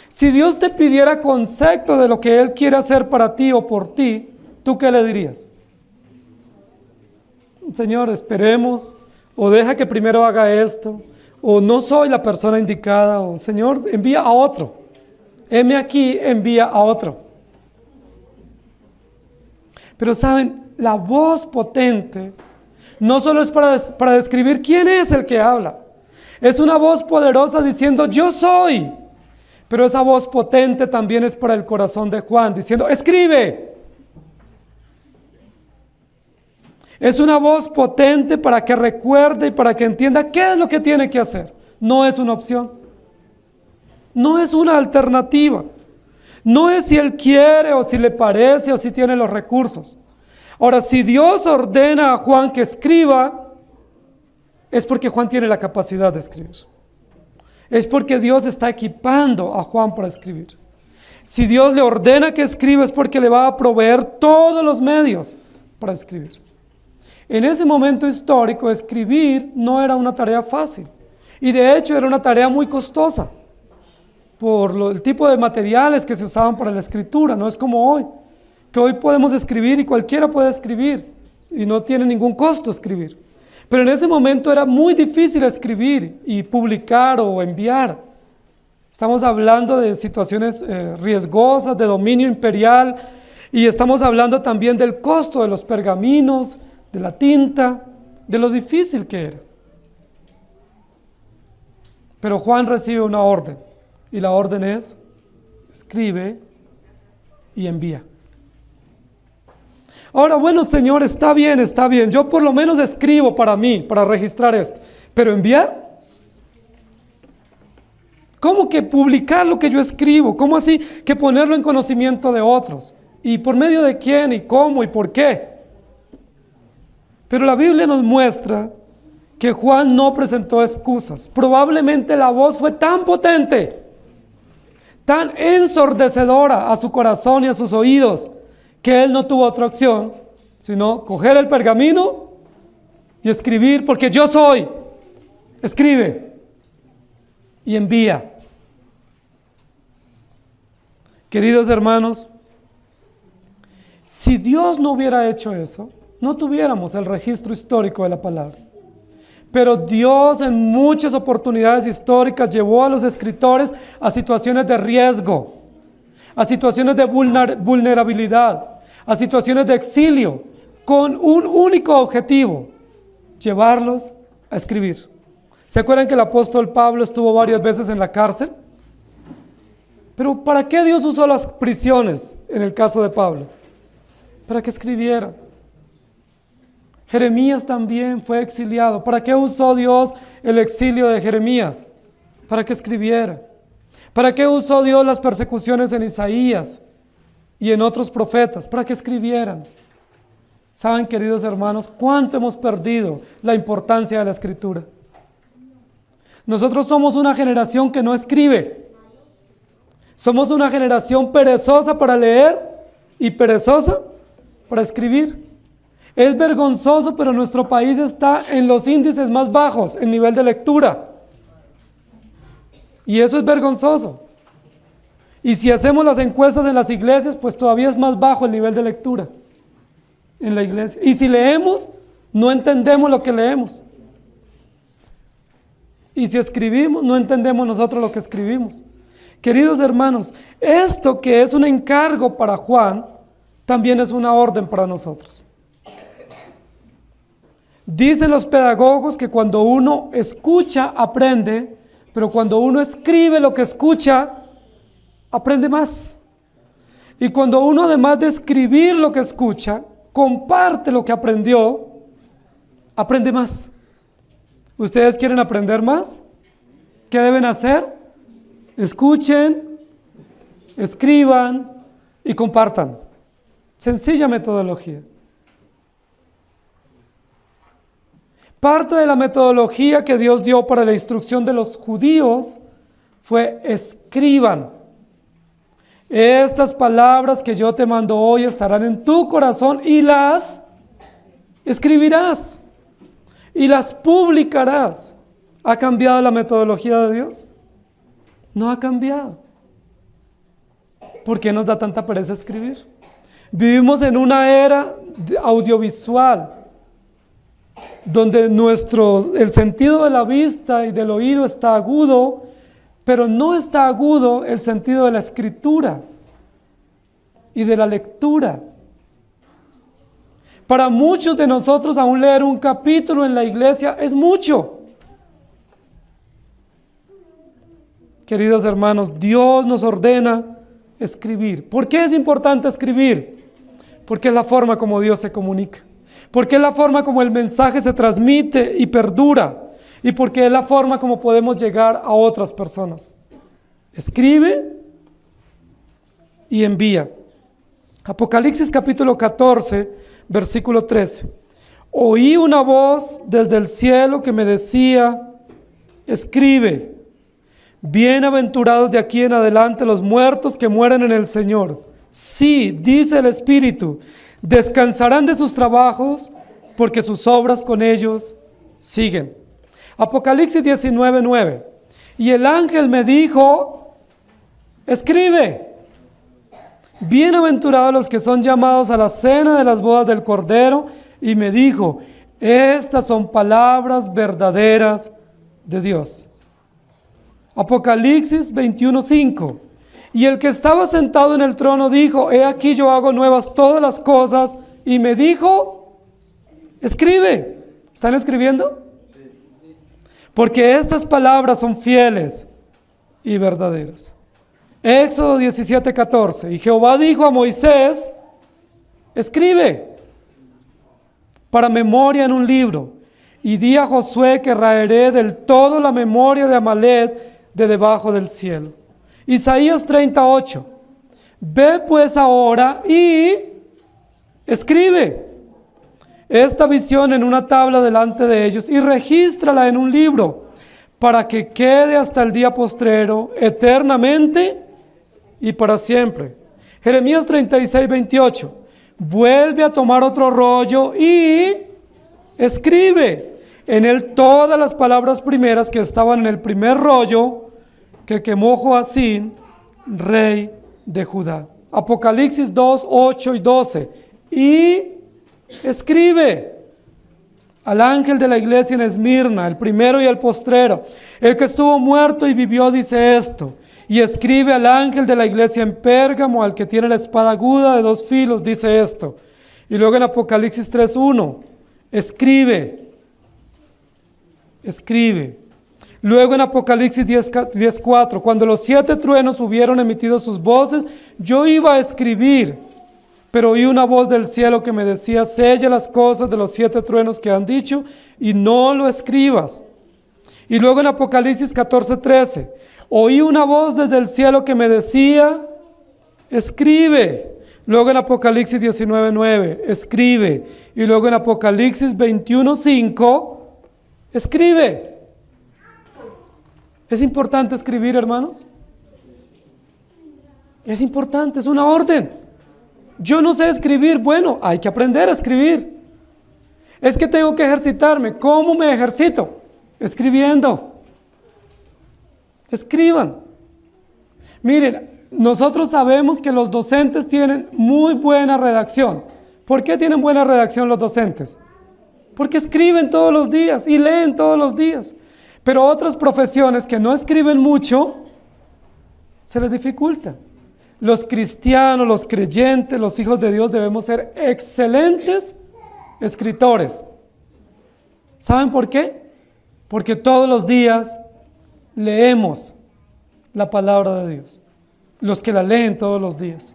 Si Dios te pidiera concepto de lo que Él quiere hacer para ti o por ti, ¿tú qué le dirías? Señor, esperemos, o deja que primero haga esto, o no soy la persona indicada, o Señor, envía a otro. Heme aquí, envía a otro. Pero saben, la voz potente no solo es para describir quién es el que habla. Es una voz poderosa diciendo, yo soy. Pero esa voz potente también es para el corazón de Juan, diciendo, escribe. Es una voz potente para que recuerde y para que entienda qué es lo que tiene que hacer. No es una opción. No es una alternativa. No es si él quiere o si le parece o si tiene los recursos. Ahora, si Dios ordena a Juan que escriba, es porque Juan tiene la capacidad de escribir. Es porque Dios está equipando a Juan para escribir. Si Dios le ordena que escriba, es porque le va a proveer todos los medios para escribir. En ese momento histórico, escribir no era una tarea fácil. Y de hecho era una tarea muy costosa. Por el tipo de materiales que se usaban para la escritura. No es como hoy, que hoy podemos escribir y cualquiera puede escribir. Y no tiene ningún costo escribir. Pero en ese momento era muy difícil escribir y publicar o enviar. Estamos hablando de situaciones riesgosas, de dominio imperial, y estamos hablando también del costo de los pergaminos, de la tinta, de lo difícil que era. Pero Juan recibe una orden, y la orden es, escribe y envía. Ahora, bueno, Señor, está bien, yo por lo menos escribo para mí, para registrar esto, pero enviar, ¿cómo que publicar lo que yo escribo? ¿Cómo así que ponerlo en conocimiento de otros? ¿Y por medio de quién? ¿Y cómo? ¿Y por qué? Pero la Biblia nos muestra que Juan no presentó excusas. Probablemente la voz fue tan potente, tan ensordecedora a su corazón y a sus oídos, que él no tuvo otra opción, sino coger el pergamino y escribir, porque yo soy. Escribe y envía. Queridos hermanos, si Dios no hubiera hecho eso, no tuviéramos el registro histórico de la palabra. Pero Dios en muchas oportunidades históricas llevó a los escritores a situaciones de riesgo, a situaciones de vulnerabilidad, a situaciones de exilio, con un único objetivo, llevarlos a escribir. ¿Se acuerdan que el apóstol Pablo estuvo varias veces en la cárcel? Pero ¿para qué Dios usó las prisiones en el caso de Pablo? Para que escribiera. Jeremías también fue exiliado. ¿Para qué usó Dios el exilio de Jeremías? Para que escribiera. ¿Para qué usó Dios las persecuciones en Isaías y en otros profetas? Para que escribieran. ¿Saben, queridos hermanos, cuánto hemos perdido la importancia de la escritura? Nosotros somos una generación que no escribe. Somos una generación perezosa para leer y perezosa para escribir. Es vergonzoso, pero nuestro país está en los índices más bajos en nivel de lectura. Y eso es vergonzoso. Y si hacemos las encuestas en las iglesias, pues todavía es más bajo el nivel de lectura en la iglesia. Y si leemos, no entendemos lo que leemos. Y si escribimos, no entendemos nosotros lo que escribimos. Queridos hermanos, esto que es un encargo para Juan, también es una orden para nosotros. Dicen los pedagogos que cuando uno escucha, aprende, pero cuando uno escribe lo que escucha, aprende más. Y cuando uno, además de escribir lo que escucha, comparte lo que aprendió, aprende más. ¿Ustedes quieren aprender más? ¿Qué deben hacer? Escuchen, escriban y compartan. Sencilla metodología. Parte de la metodología que Dios dio para la instrucción de los judíos fue: escriban. Estas palabras que yo te mando hoy estarán en tu corazón y las escribirás y las publicarás. ¿Ha cambiado la metodología de Dios? No ha cambiado. ¿Por qué nos da tanta pereza escribir? Vivimos en una era audiovisual donde el sentido de la vista y del oído está agudo, pero no está agudo el sentido de la escritura y de la lectura. Para muchos de nosotros, aún leer un capítulo en la iglesia es mucho. Queridos hermanos, Dios nos ordena escribir. ¿Por qué es importante escribir? Porque es la forma como Dios se comunica. Porque es la forma como el mensaje se transmite y perdura. Y porque es la forma como podemos llegar a otras personas. Escribe y envía. Apocalipsis capítulo 14, versículo 13. Oí una voz desde el cielo que me decía: escribe, bienaventurados de aquí en adelante los muertos que mueren en el Señor. Sí, dice el Espíritu, descansarán de sus trabajos, porque sus obras con ellos siguen. Apocalipsis 19, 9. Y el ángel me dijo: escribe, bienaventurados los que son llamados a la cena de las bodas del Cordero. Y me dijo: estas son palabras verdaderas de Dios. Apocalipsis 21, 5. Y el que estaba sentado en el trono dijo: he aquí yo hago nuevas todas las cosas. Y me dijo: escribe. ¿Están escribiendo? Porque estas palabras son fieles y verdaderas. Éxodo 17, 14. Y Jehová dijo a Moisés: escribe para memoria en un libro. Y di a Josué que raeré del todo la memoria de Amalek de debajo del cielo. Isaías 38. Ve pues ahora y escribe esta visión en una tabla delante de ellos y regístrala en un libro para que quede hasta el día postrero, eternamente y para siempre. Jeremías 36, 28. Vuelve a tomar otro rollo y escribe en él todas las palabras primeras que estaban en el primer rollo que quemó Joacín, rey de Judá. Apocalipsis 2, 8 y 12. Y escribe al ángel de la iglesia en Esmirna, el primero y el postrero, el que estuvo muerto y vivió, dice esto. Y escribe al ángel de la iglesia en Pérgamo, al que tiene la espada aguda de 2 filos, dice esto. Y luego en Apocalipsis 3, 1, escribe. Luego en Apocalipsis 10, 4, cuando los 7 truenos hubieron emitido sus voces, yo iba a escribir, pero oí una voz del cielo que me decía: sella las cosas de los 7 truenos que han dicho y no lo escribas. Y luego en Apocalipsis 14, 13, oí una voz desde el cielo que me decía: escribe. Luego en Apocalipsis 19, 9, escribe. Y luego en Apocalipsis 21, 5, escribe. ¿Es importante escribir, hermanos? Es importante, es una orden. Yo no sé escribir. Bueno, hay que aprender a escribir. Es que tengo que ejercitarme. ¿Cómo me ejercito? Escribiendo. Escriban. Miren, nosotros sabemos que los docentes tienen muy buena redacción. ¿Por qué tienen buena redacción los docentes? Porque escriben todos los días y leen todos los días. Pero otras profesiones que no escriben mucho, se les dificulta. Los cristianos, los creyentes, los hijos de Dios debemos ser excelentes escritores. ¿Saben por qué? Porque todos los días leemos la palabra de Dios. Los que la leen todos los días.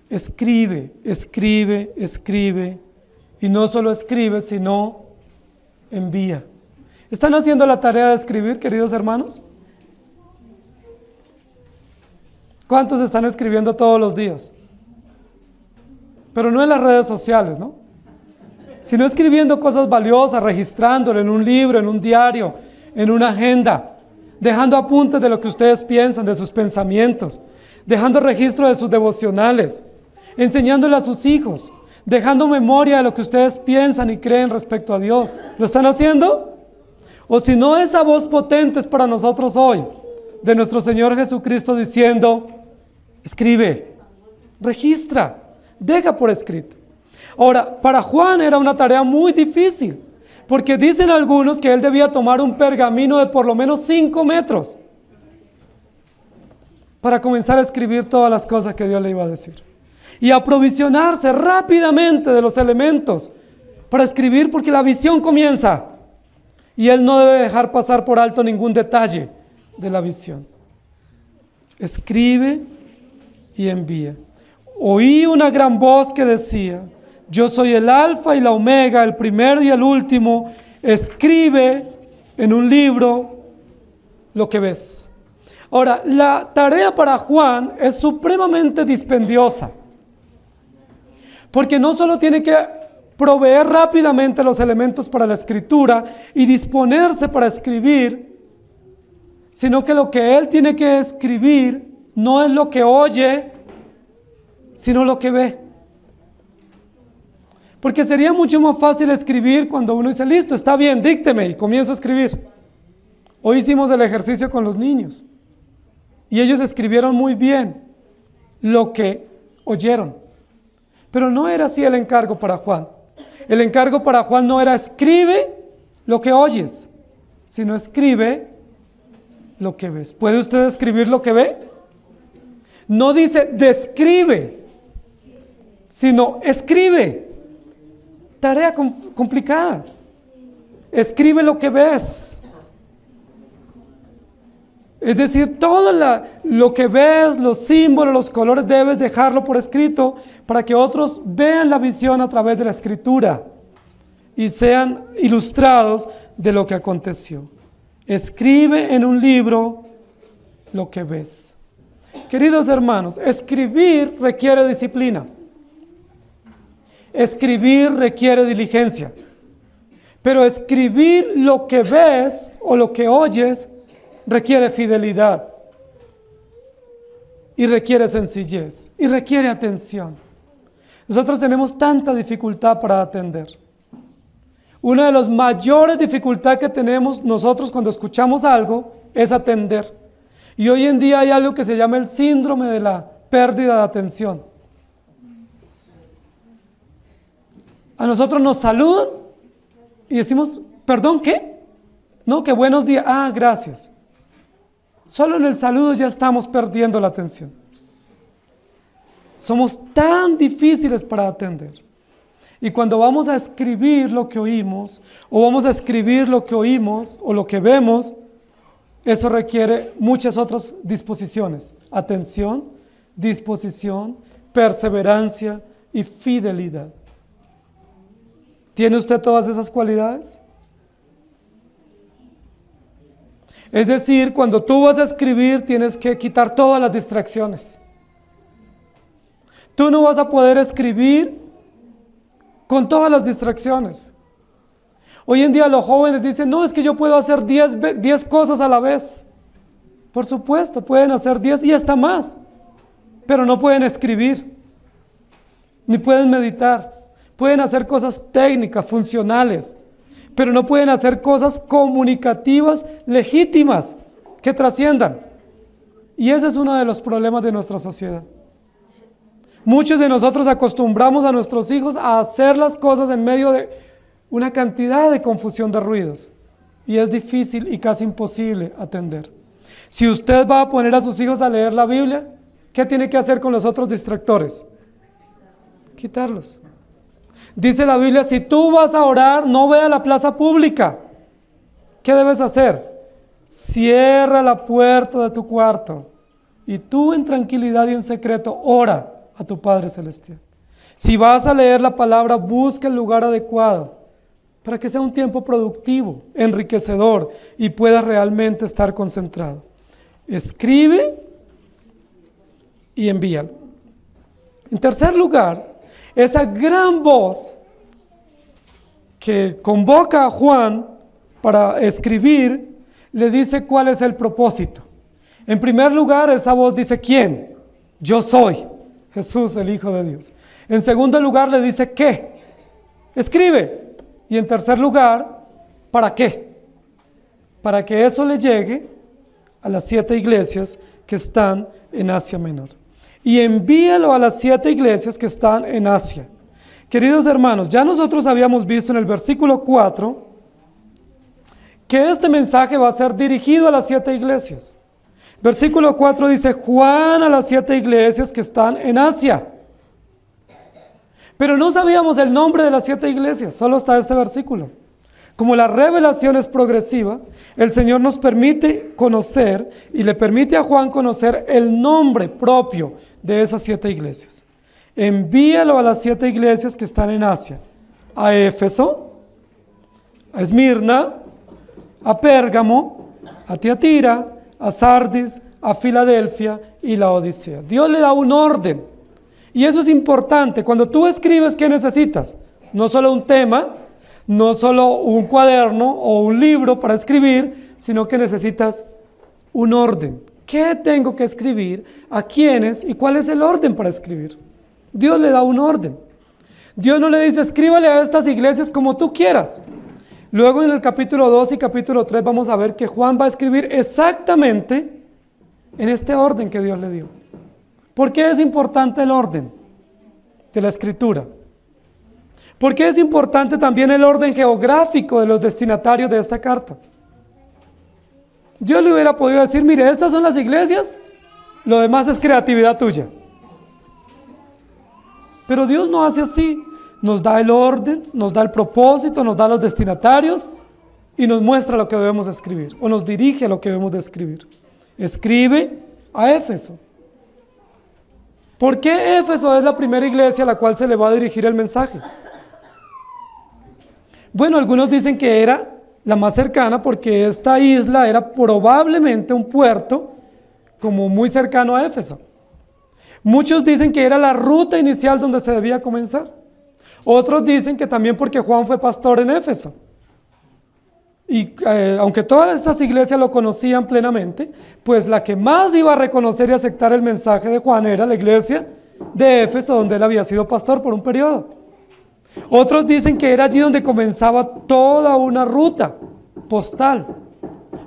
Escribe, escribe, escribe. Y no solo escribe, sino envía. ¿Están haciendo la tarea de escribir, queridos hermanos? ¿Cuántos están escribiendo todos los días? Pero no en las redes sociales, ¿no? Sino escribiendo cosas valiosas, registrándolo en un libro, en un diario, en una agenda, dejando apuntes de lo que ustedes piensan, de sus pensamientos, dejando registro de sus devocionales, enseñándole a sus hijos, dejando memoria de lo que ustedes piensan y creen respecto a Dios. ¿Lo están haciendo? O si no, esa voz potente es para nosotros hoy, de nuestro Señor Jesucristo diciendo, escribe, registra, deja por escrito. Ahora, para Juan era una tarea muy difícil, porque dicen algunos que él debía tomar un pergamino de por lo menos 5 metros para comenzar a escribir todas las cosas que Dios le iba a decir. Y aprovisionarse rápidamente de los elementos para escribir, porque la visión comienza y él no debe dejar pasar por alto ningún detalle de la visión. Escribe y envía. Oí una gran voz que decía, yo soy el alfa y la omega, el primero y el último. Escribe en un libro lo que ves. Ahora, la tarea para Juan es supremamente dispendiosa, porque no solo tiene que proveer rápidamente los elementos para la escritura y disponerse para escribir, sino que lo que él tiene que escribir no es lo que oye, sino lo que ve. Porque sería mucho más fácil escribir cuando uno dice, listo, está bien, dícteme, y comienzo a escribir. Hoy hicimos el ejercicio con los niños, y ellos escribieron muy bien lo que oyeron. Pero no era así el encargo para Juan. El encargo para Juan no era escribe lo que oyes, sino escribe lo que ves. ¿Puede usted escribir lo que ve? No dice describe, sino escribe. Tarea complicada. Escribe lo que ves. Es decir, todo lo que ves, los símbolos, los colores, debes dejarlo por escrito para que otros vean la visión a través de la escritura y sean ilustrados de lo que aconteció. Escribe en un libro lo que ves. Queridos hermanos, escribir requiere disciplina. Escribir requiere diligencia. Pero escribir lo que ves o lo que oyes requiere fidelidad, y requiere sencillez, y requiere atención. Nosotros tenemos tanta dificultad para atender. Una de las mayores dificultades que tenemos nosotros cuando escuchamos algo es atender. Y hoy en día hay algo que se llama el síndrome de la pérdida de atención. A nosotros nos saludan y decimos, perdón, ¿qué? No, que buenos días, gracias. Solo en el saludo ya estamos perdiendo la atención. Somos tan difíciles para atender. Y cuando vamos a escribir lo que oímos, o vamos a escribir lo que oímos, o lo que vemos, eso requiere muchas otras disposiciones. Atención, disposición, perseverancia y fidelidad. ¿Tiene usted todas esas cualidades? Es decir, cuando tú vas a escribir tienes que quitar todas las distracciones. Tú no vas a poder escribir con todas las distracciones. Hoy en día los jóvenes dicen, no, es que yo puedo hacer 10 cosas a la vez. Por supuesto, pueden hacer 10 y hasta más, pero no pueden escribir, ni pueden meditar. Pueden hacer cosas técnicas, funcionales, pero no pueden hacer cosas comunicativas legítimas que trasciendan. Y ese es uno de los problemas de nuestra sociedad. Muchos de nosotros acostumbramos a nuestros hijos a hacer las cosas en medio de una cantidad de confusión de ruidos. Y es difícil y casi imposible atender. Si usted va a poner a sus hijos a leer la Biblia, ¿qué tiene que hacer con los otros distractores? Quitarlos. Dice la Biblia, si tú vas a orar, no ve a la plaza pública. ¿Qué debes hacer? Cierra la puerta de tu cuarto y tú en tranquilidad y en secreto ora a tu Padre Celestial. Si vas a leer la palabra, busca el lugar adecuado para que sea un tiempo productivo, enriquecedor y puedas realmente estar concentrado. Escribe y envíalo. En tercer lugar, esa gran voz que convoca a Juan para escribir, le dice cuál es el propósito. En primer lugar, esa voz dice ¿quién? Yo soy Jesús, el Hijo de Dios. En segundo lugar, le dice ¿qué? Escribe. Y en tercer lugar, ¿para qué? Para que eso le llegue a las 7 iglesias que están en Asia Menor. Y envíalo a las 7 iglesias que están en Asia. Queridos hermanos, ya nosotros habíamos visto en el versículo 4 que este mensaje va a ser dirigido a las 7 iglesias. Versículo 4 dice, Juan a las 7 iglesias que están en Asia. Pero no sabíamos el nombre de las 7 iglesias, solo hasta este versículo. Como la revelación es progresiva, el Señor nos permite conocer y le permite a Juan conocer el nombre propio de esas 7 iglesias. Envíalo a las 7 iglesias que están en Asia, a Éfeso, a Esmirna, a Pérgamo, a Tiatira, a Sardis, a Filadelfia y la Odisea. Dios le da un orden. Y eso es importante. Cuando tú escribes, ¿qué necesitas? No solo un tema, no solo un cuaderno o un libro para escribir, sino que necesitas un orden. ¿Qué tengo que escribir? ¿A quiénes? ¿Y cuál es el orden para escribir? Dios le da un orden. Dios no le dice, escríbale a estas iglesias como tú quieras. Luego en el capítulo 2 y capítulo 3 vamos a ver que Juan va a escribir exactamente en este orden que Dios le dio. ¿Por qué es importante el orden de la escritura? ¿Por qué es importante también el orden geográfico de los destinatarios de esta carta? Dios le hubiera podido decir, mire, estas son las iglesias, lo demás es creatividad tuya. Pero Dios no hace así. Nos da el orden, nos da el propósito, nos da los destinatarios y nos muestra lo que debemos escribir, o nos dirige a lo que debemos de escribir. Escribe a Éfeso. ¿Por qué Éfeso es la primera iglesia a la cual se le va a dirigir el mensaje? Bueno, algunos dicen que era la más cercana porque esta isla era probablemente un puerto como muy cercano a Éfeso. Muchos dicen que era la ruta inicial donde se debía comenzar. Otros dicen que también porque Juan fue pastor en Éfeso. Y aunque todas estas iglesias lo conocían plenamente, pues la que más iba a reconocer y aceptar el mensaje de Juan era la iglesia de Éfeso, donde él había sido pastor por un periodo. Otros dicen que era allí donde comenzaba toda una ruta postal.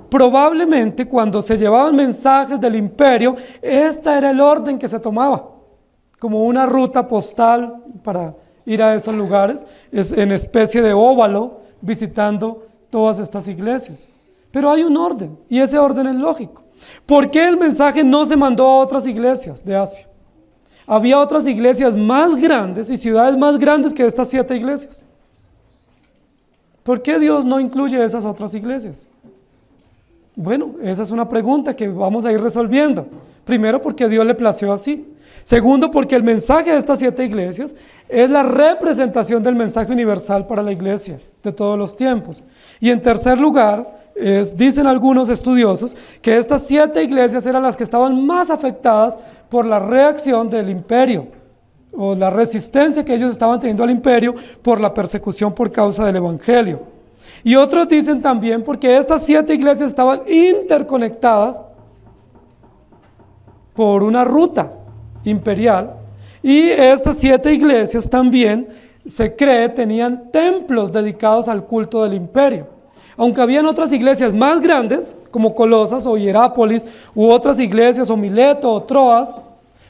Probablemente cuando se llevaban mensajes del imperio, este era el orden que se tomaba, como una ruta postal para ir a esos lugares, en especie de óvalo, visitando todas estas iglesias. Pero hay un orden, y ese orden es lógico. ¿Por qué el mensaje no se mandó a otras iglesias de Asia? Había otras iglesias más grandes y ciudades más grandes que estas 7 iglesias. ¿Por qué Dios no incluye esas otras iglesias? Bueno, esa es una pregunta que vamos a ir resolviendo. Primero, porque Dios le plació así. Segundo, porque el mensaje de estas 7 iglesias es la representación del mensaje universal para la iglesia de todos los tiempos. Y en tercer lugar, dicen algunos estudiosos que estas 7 iglesias eran las que estaban más afectadas por la reacción del imperio o la resistencia que ellos estaban teniendo al imperio por la persecución por causa del evangelio. Y otros dicen también porque estas 7 iglesias estaban interconectadas por una ruta imperial, y estas 7 iglesias también se cree tenían templos dedicados al culto del imperio. Aunque habían otras iglesias más grandes, como Colosas o Hierápolis, u otras iglesias, o Mileto o Troas,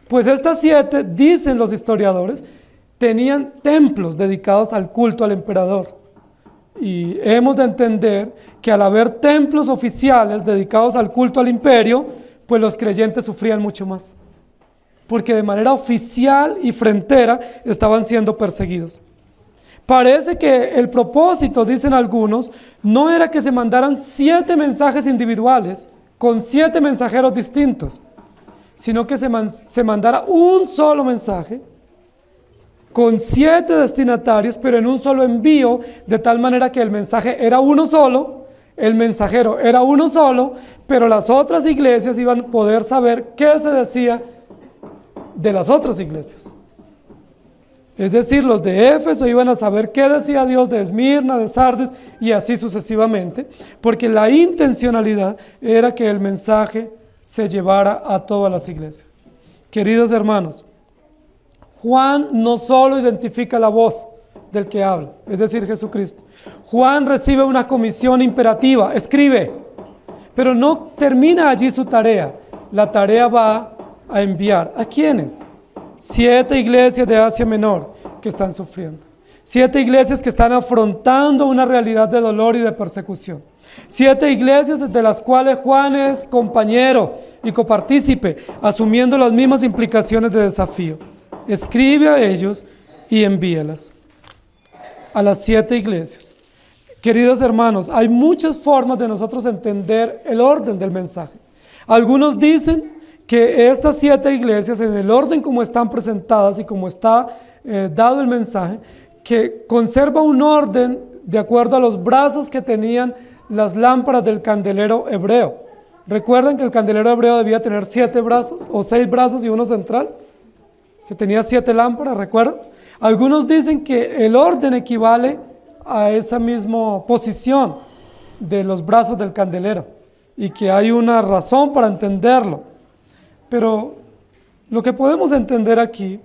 pues estas 7, dicen los historiadores, tenían templos dedicados al culto al emperador. Y hemos de entender que al haber templos oficiales dedicados al culto al imperio, pues los creyentes sufrían mucho más, porque de manera oficial y frentera estaban siendo perseguidos. Parece que el propósito, dicen algunos, no era que se mandaran 7 mensajes individuales con 7 mensajeros distintos, sino que se mandara un solo mensaje con 7 destinatarios, pero en un solo envío, de tal manera que el mensaje era uno solo, el mensajero era uno solo, pero las otras iglesias iban a poder saber qué se decía de las otras iglesias. Es decir, los de Éfeso iban a saber qué decía Dios de Esmirna, de Sardes, y así sucesivamente, porque la intencionalidad era que el mensaje se llevara a todas las iglesias. Queridos hermanos, Juan no solo identifica la voz del que habla, es decir, Jesucristo. Juan recibe una comisión imperativa, escribe, pero no termina allí su tarea. La tarea va a enviar. ¿A quiénes? 7 iglesias de Asia Menor que están sufriendo. 7 iglesias que están afrontando una realidad de dolor y de persecución. 7 iglesias de las cuales Juan es compañero y copartícipe, asumiendo las mismas implicaciones de desafío. Escribe a ellos y envíalas a las 7 iglesias. Queridos hermanos, hay muchas formas de nosotros entender el orden del mensaje. Algunos dicen que estas 7 iglesias, en el orden como están presentadas y como está dado el mensaje, que conserva un orden de acuerdo a los brazos que tenían las lámparas del candelero hebreo. ¿Recuerdan que el candelero hebreo debía tener 7 brazos o 6 brazos y uno central? Que tenía 7 lámparas, ¿recuerdan? Algunos dicen que el orden equivale a esa misma posición de los brazos del candelero y que hay una razón para entenderlo. Pero lo que podemos entender aquí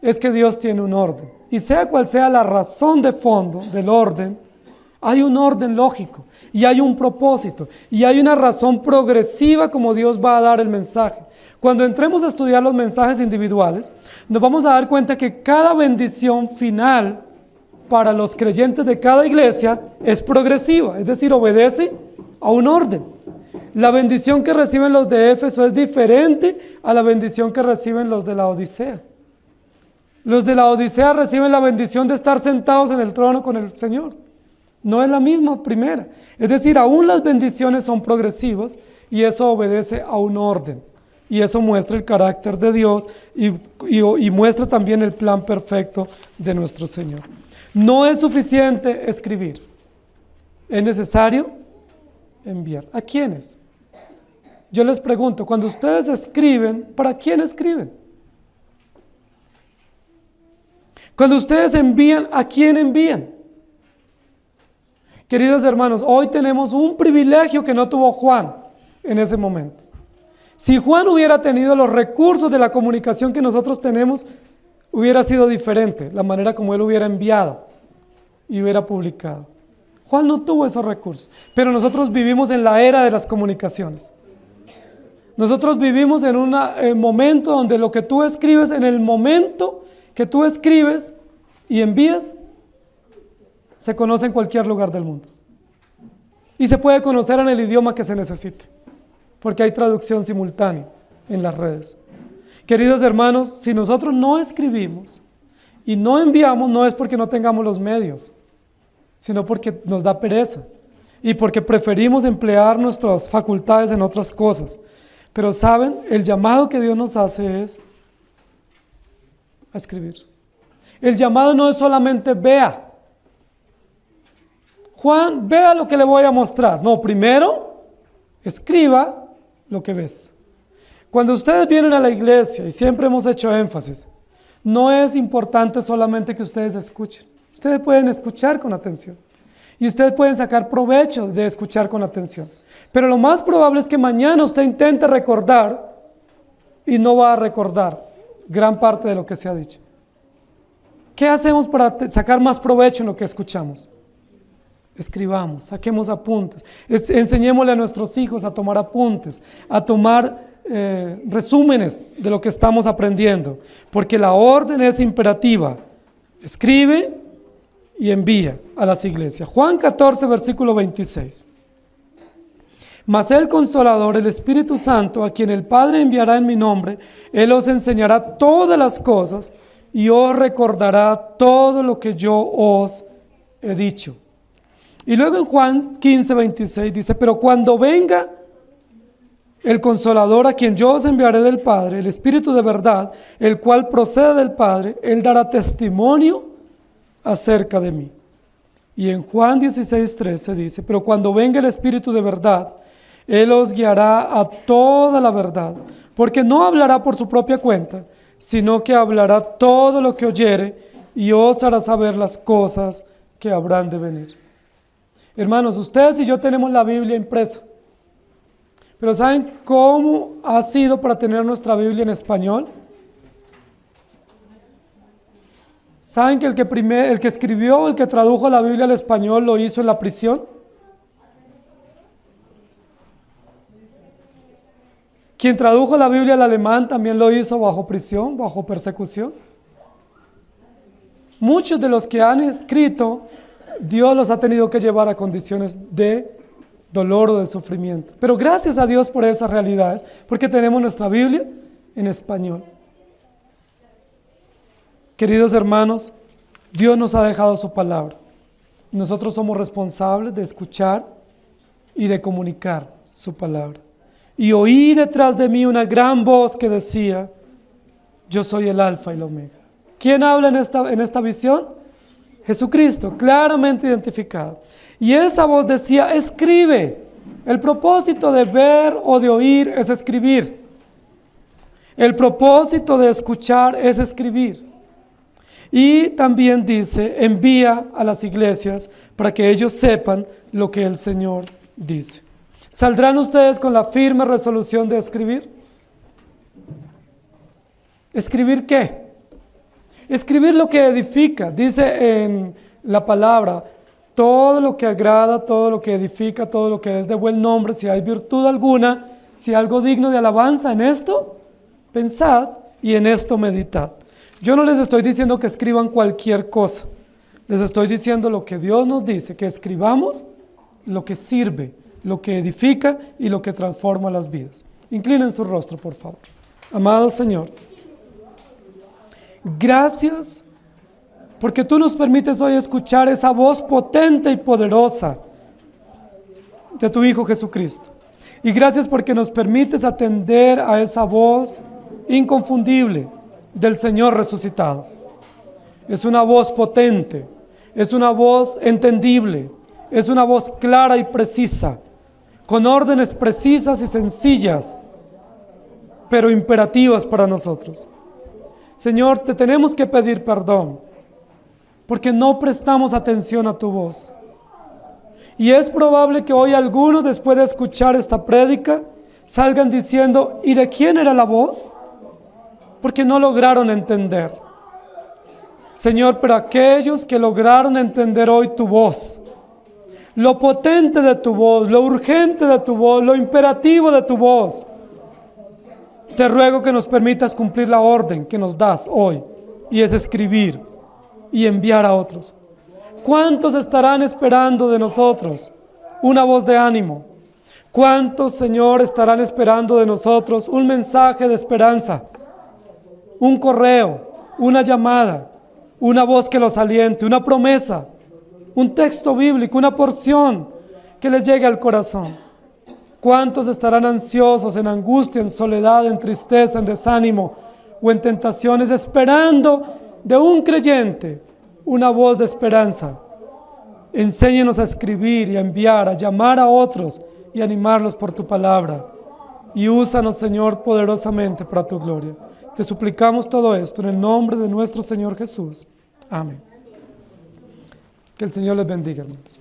es que Dios tiene un orden. Y sea cual sea la razón de fondo del orden, hay un orden lógico y hay un propósito y hay una razón progresiva como Dios va a dar el mensaje. Cuando entremos a estudiar los mensajes individuales, nos vamos a dar cuenta que cada bendición final para los creyentes de cada iglesia es progresiva, es decir, obedece a un orden. La bendición que reciben los de Éfeso es diferente a la bendición que reciben los de la Odisea. Los de la Odisea reciben la bendición de estar sentados en el trono con el Señor. No es la misma primera. Es decir, aún las bendiciones son progresivas y eso obedece a un orden. Y eso muestra el carácter de Dios y muestra también el plan perfecto de nuestro Señor. No es suficiente escribir. Es necesario enviar. ¿A quiénes? Yo les pregunto, cuando ustedes escriben, ¿para quién escriben? Cuando ustedes envían, ¿a quién envían? Queridos hermanos, hoy tenemos un privilegio que no tuvo Juan en ese momento. Si Juan hubiera tenido los recursos de la comunicación que nosotros tenemos, hubiera sido diferente la manera como él hubiera enviado y hubiera publicado. Juan no tuvo esos recursos, pero nosotros vivimos en la era de las comunicaciones. Nosotros vivimos en un momento donde lo que tú escribes, en el momento que tú escribes y envías, se conoce en cualquier lugar del mundo. Y se puede conocer en el idioma que se necesite, porque hay traducción simultánea en las redes. Queridos hermanos, si nosotros no escribimos y no enviamos, no es porque no tengamos los medios, sino porque nos da pereza y porque preferimos emplear nuestras facultades en otras cosas. Pero saben, el llamado que Dios nos hace es a escribir. El llamado no es solamente vea. Juan, vea lo que le voy a mostrar. No, primero escriba lo que ves. Cuando ustedes vienen a la iglesia, y siempre hemos hecho énfasis, no es importante solamente que ustedes escuchen. Ustedes pueden escuchar con atención. Y ustedes pueden sacar provecho de escuchar con atención. Pero lo más probable es que mañana usted intente recordar y no va a recordar gran parte de lo que se ha dicho. ¿Qué hacemos para sacar más provecho en lo que escuchamos? Escribamos, saquemos apuntes, enseñémosle a nuestros hijos a tomar apuntes, a tomar resúmenes de lo que estamos aprendiendo, porque la orden es imperativa. Escribe y envía a las iglesias. Juan 14, versículo 26. Mas el Consolador, el Espíritu Santo, a quien el Padre enviará en mi nombre, Él os enseñará todas las cosas y os recordará todo lo que yo os he dicho. Y luego en Juan 15, 26 dice, pero cuando venga el Consolador, a quien yo os enviaré del Padre, el Espíritu de verdad, el cual procede del Padre, Él dará testimonio acerca de mí. Y en Juan 16, 13 dice, pero cuando venga el Espíritu de verdad, Él os guiará a toda la verdad, porque no hablará por su propia cuenta, sino que hablará todo lo que oyere y os hará saber las cosas que habrán de venir. Hermanos, ustedes y yo tenemos la Biblia impresa, pero ¿saben cómo ha sido para tener nuestra Biblia en español? ¿Saben que el que escribió, el que tradujo la Biblia al español lo hizo en la prisión? Quien tradujo la Biblia al alemán también lo hizo bajo prisión, bajo persecución. Muchos de los que han escrito, Dios los ha tenido que llevar a condiciones de dolor o de sufrimiento. Pero gracias a Dios por esas realidades, porque tenemos nuestra Biblia en español. Queridos hermanos, Dios nos ha dejado su palabra. Nosotros somos responsables de escuchar y de comunicar su palabra. Y oí detrás de mí una gran voz que decía, yo soy el alfa y el omega. ¿Quién habla en esta visión? Jesucristo, claramente identificado. Y esa voz decía, escribe. El propósito de ver o de oír es escribir. El propósito de escuchar es escribir. Y también dice, envía a las iglesias para que ellos sepan lo que el Señor dice. ¿Saldrán ustedes con la firme resolución de escribir? ¿Escribir qué? Escribir lo que edifica. Dice en la palabra, todo lo que agrada, todo lo que edifica, todo lo que es de buen nombre, si hay virtud alguna, si hay algo digno de alabanza, en esto pensad y en esto meditad. Yo no les estoy diciendo que escriban cualquier cosa. Les estoy diciendo lo que Dios nos dice, que escribamos lo que sirve, lo que edifica y lo que transforma las vidas. Inclinen su rostro, por favor. Amado Señor, gracias porque tú nos permites hoy escuchar esa voz potente y poderosa de tu Hijo Jesucristo. Y gracias porque nos permites atender a esa voz inconfundible del Señor resucitado. Es una voz potente, es una voz entendible, es una voz clara y precisa, con órdenes precisas y sencillas, pero imperativas para nosotros. Señor, te tenemos que pedir perdón, porque no prestamos atención a tu voz. Y es probable que hoy algunos, después de escuchar esta prédica, salgan diciendo, ¿y de quién era la voz? Porque no lograron entender. Señor, pero aquellos que lograron entender hoy tu voz, lo potente de tu voz, lo urgente de tu voz, lo imperativo de tu voz, te ruego que nos permitas cumplir la orden que nos das hoy, y es escribir y enviar a otros. ¿Cuántos estarán esperando de nosotros una voz de ánimo? ¿Cuántos, Señor, estarán esperando de nosotros un mensaje de esperanza? Un correo, una llamada, una voz que los aliente, una promesa, un texto bíblico, una porción que les llegue al corazón. ¿Cuántos estarán ansiosos, en angustia, en soledad, en tristeza, en desánimo o en tentaciones, esperando de un creyente una voz de esperanza? Enséñanos a escribir y a enviar, a llamar a otros y animarlos por tu palabra. Y úsanos, Señor, poderosamente para tu gloria. Te suplicamos todo esto en el nombre de nuestro Señor Jesús. Amén. Que el Señor les bendiga, hermanos.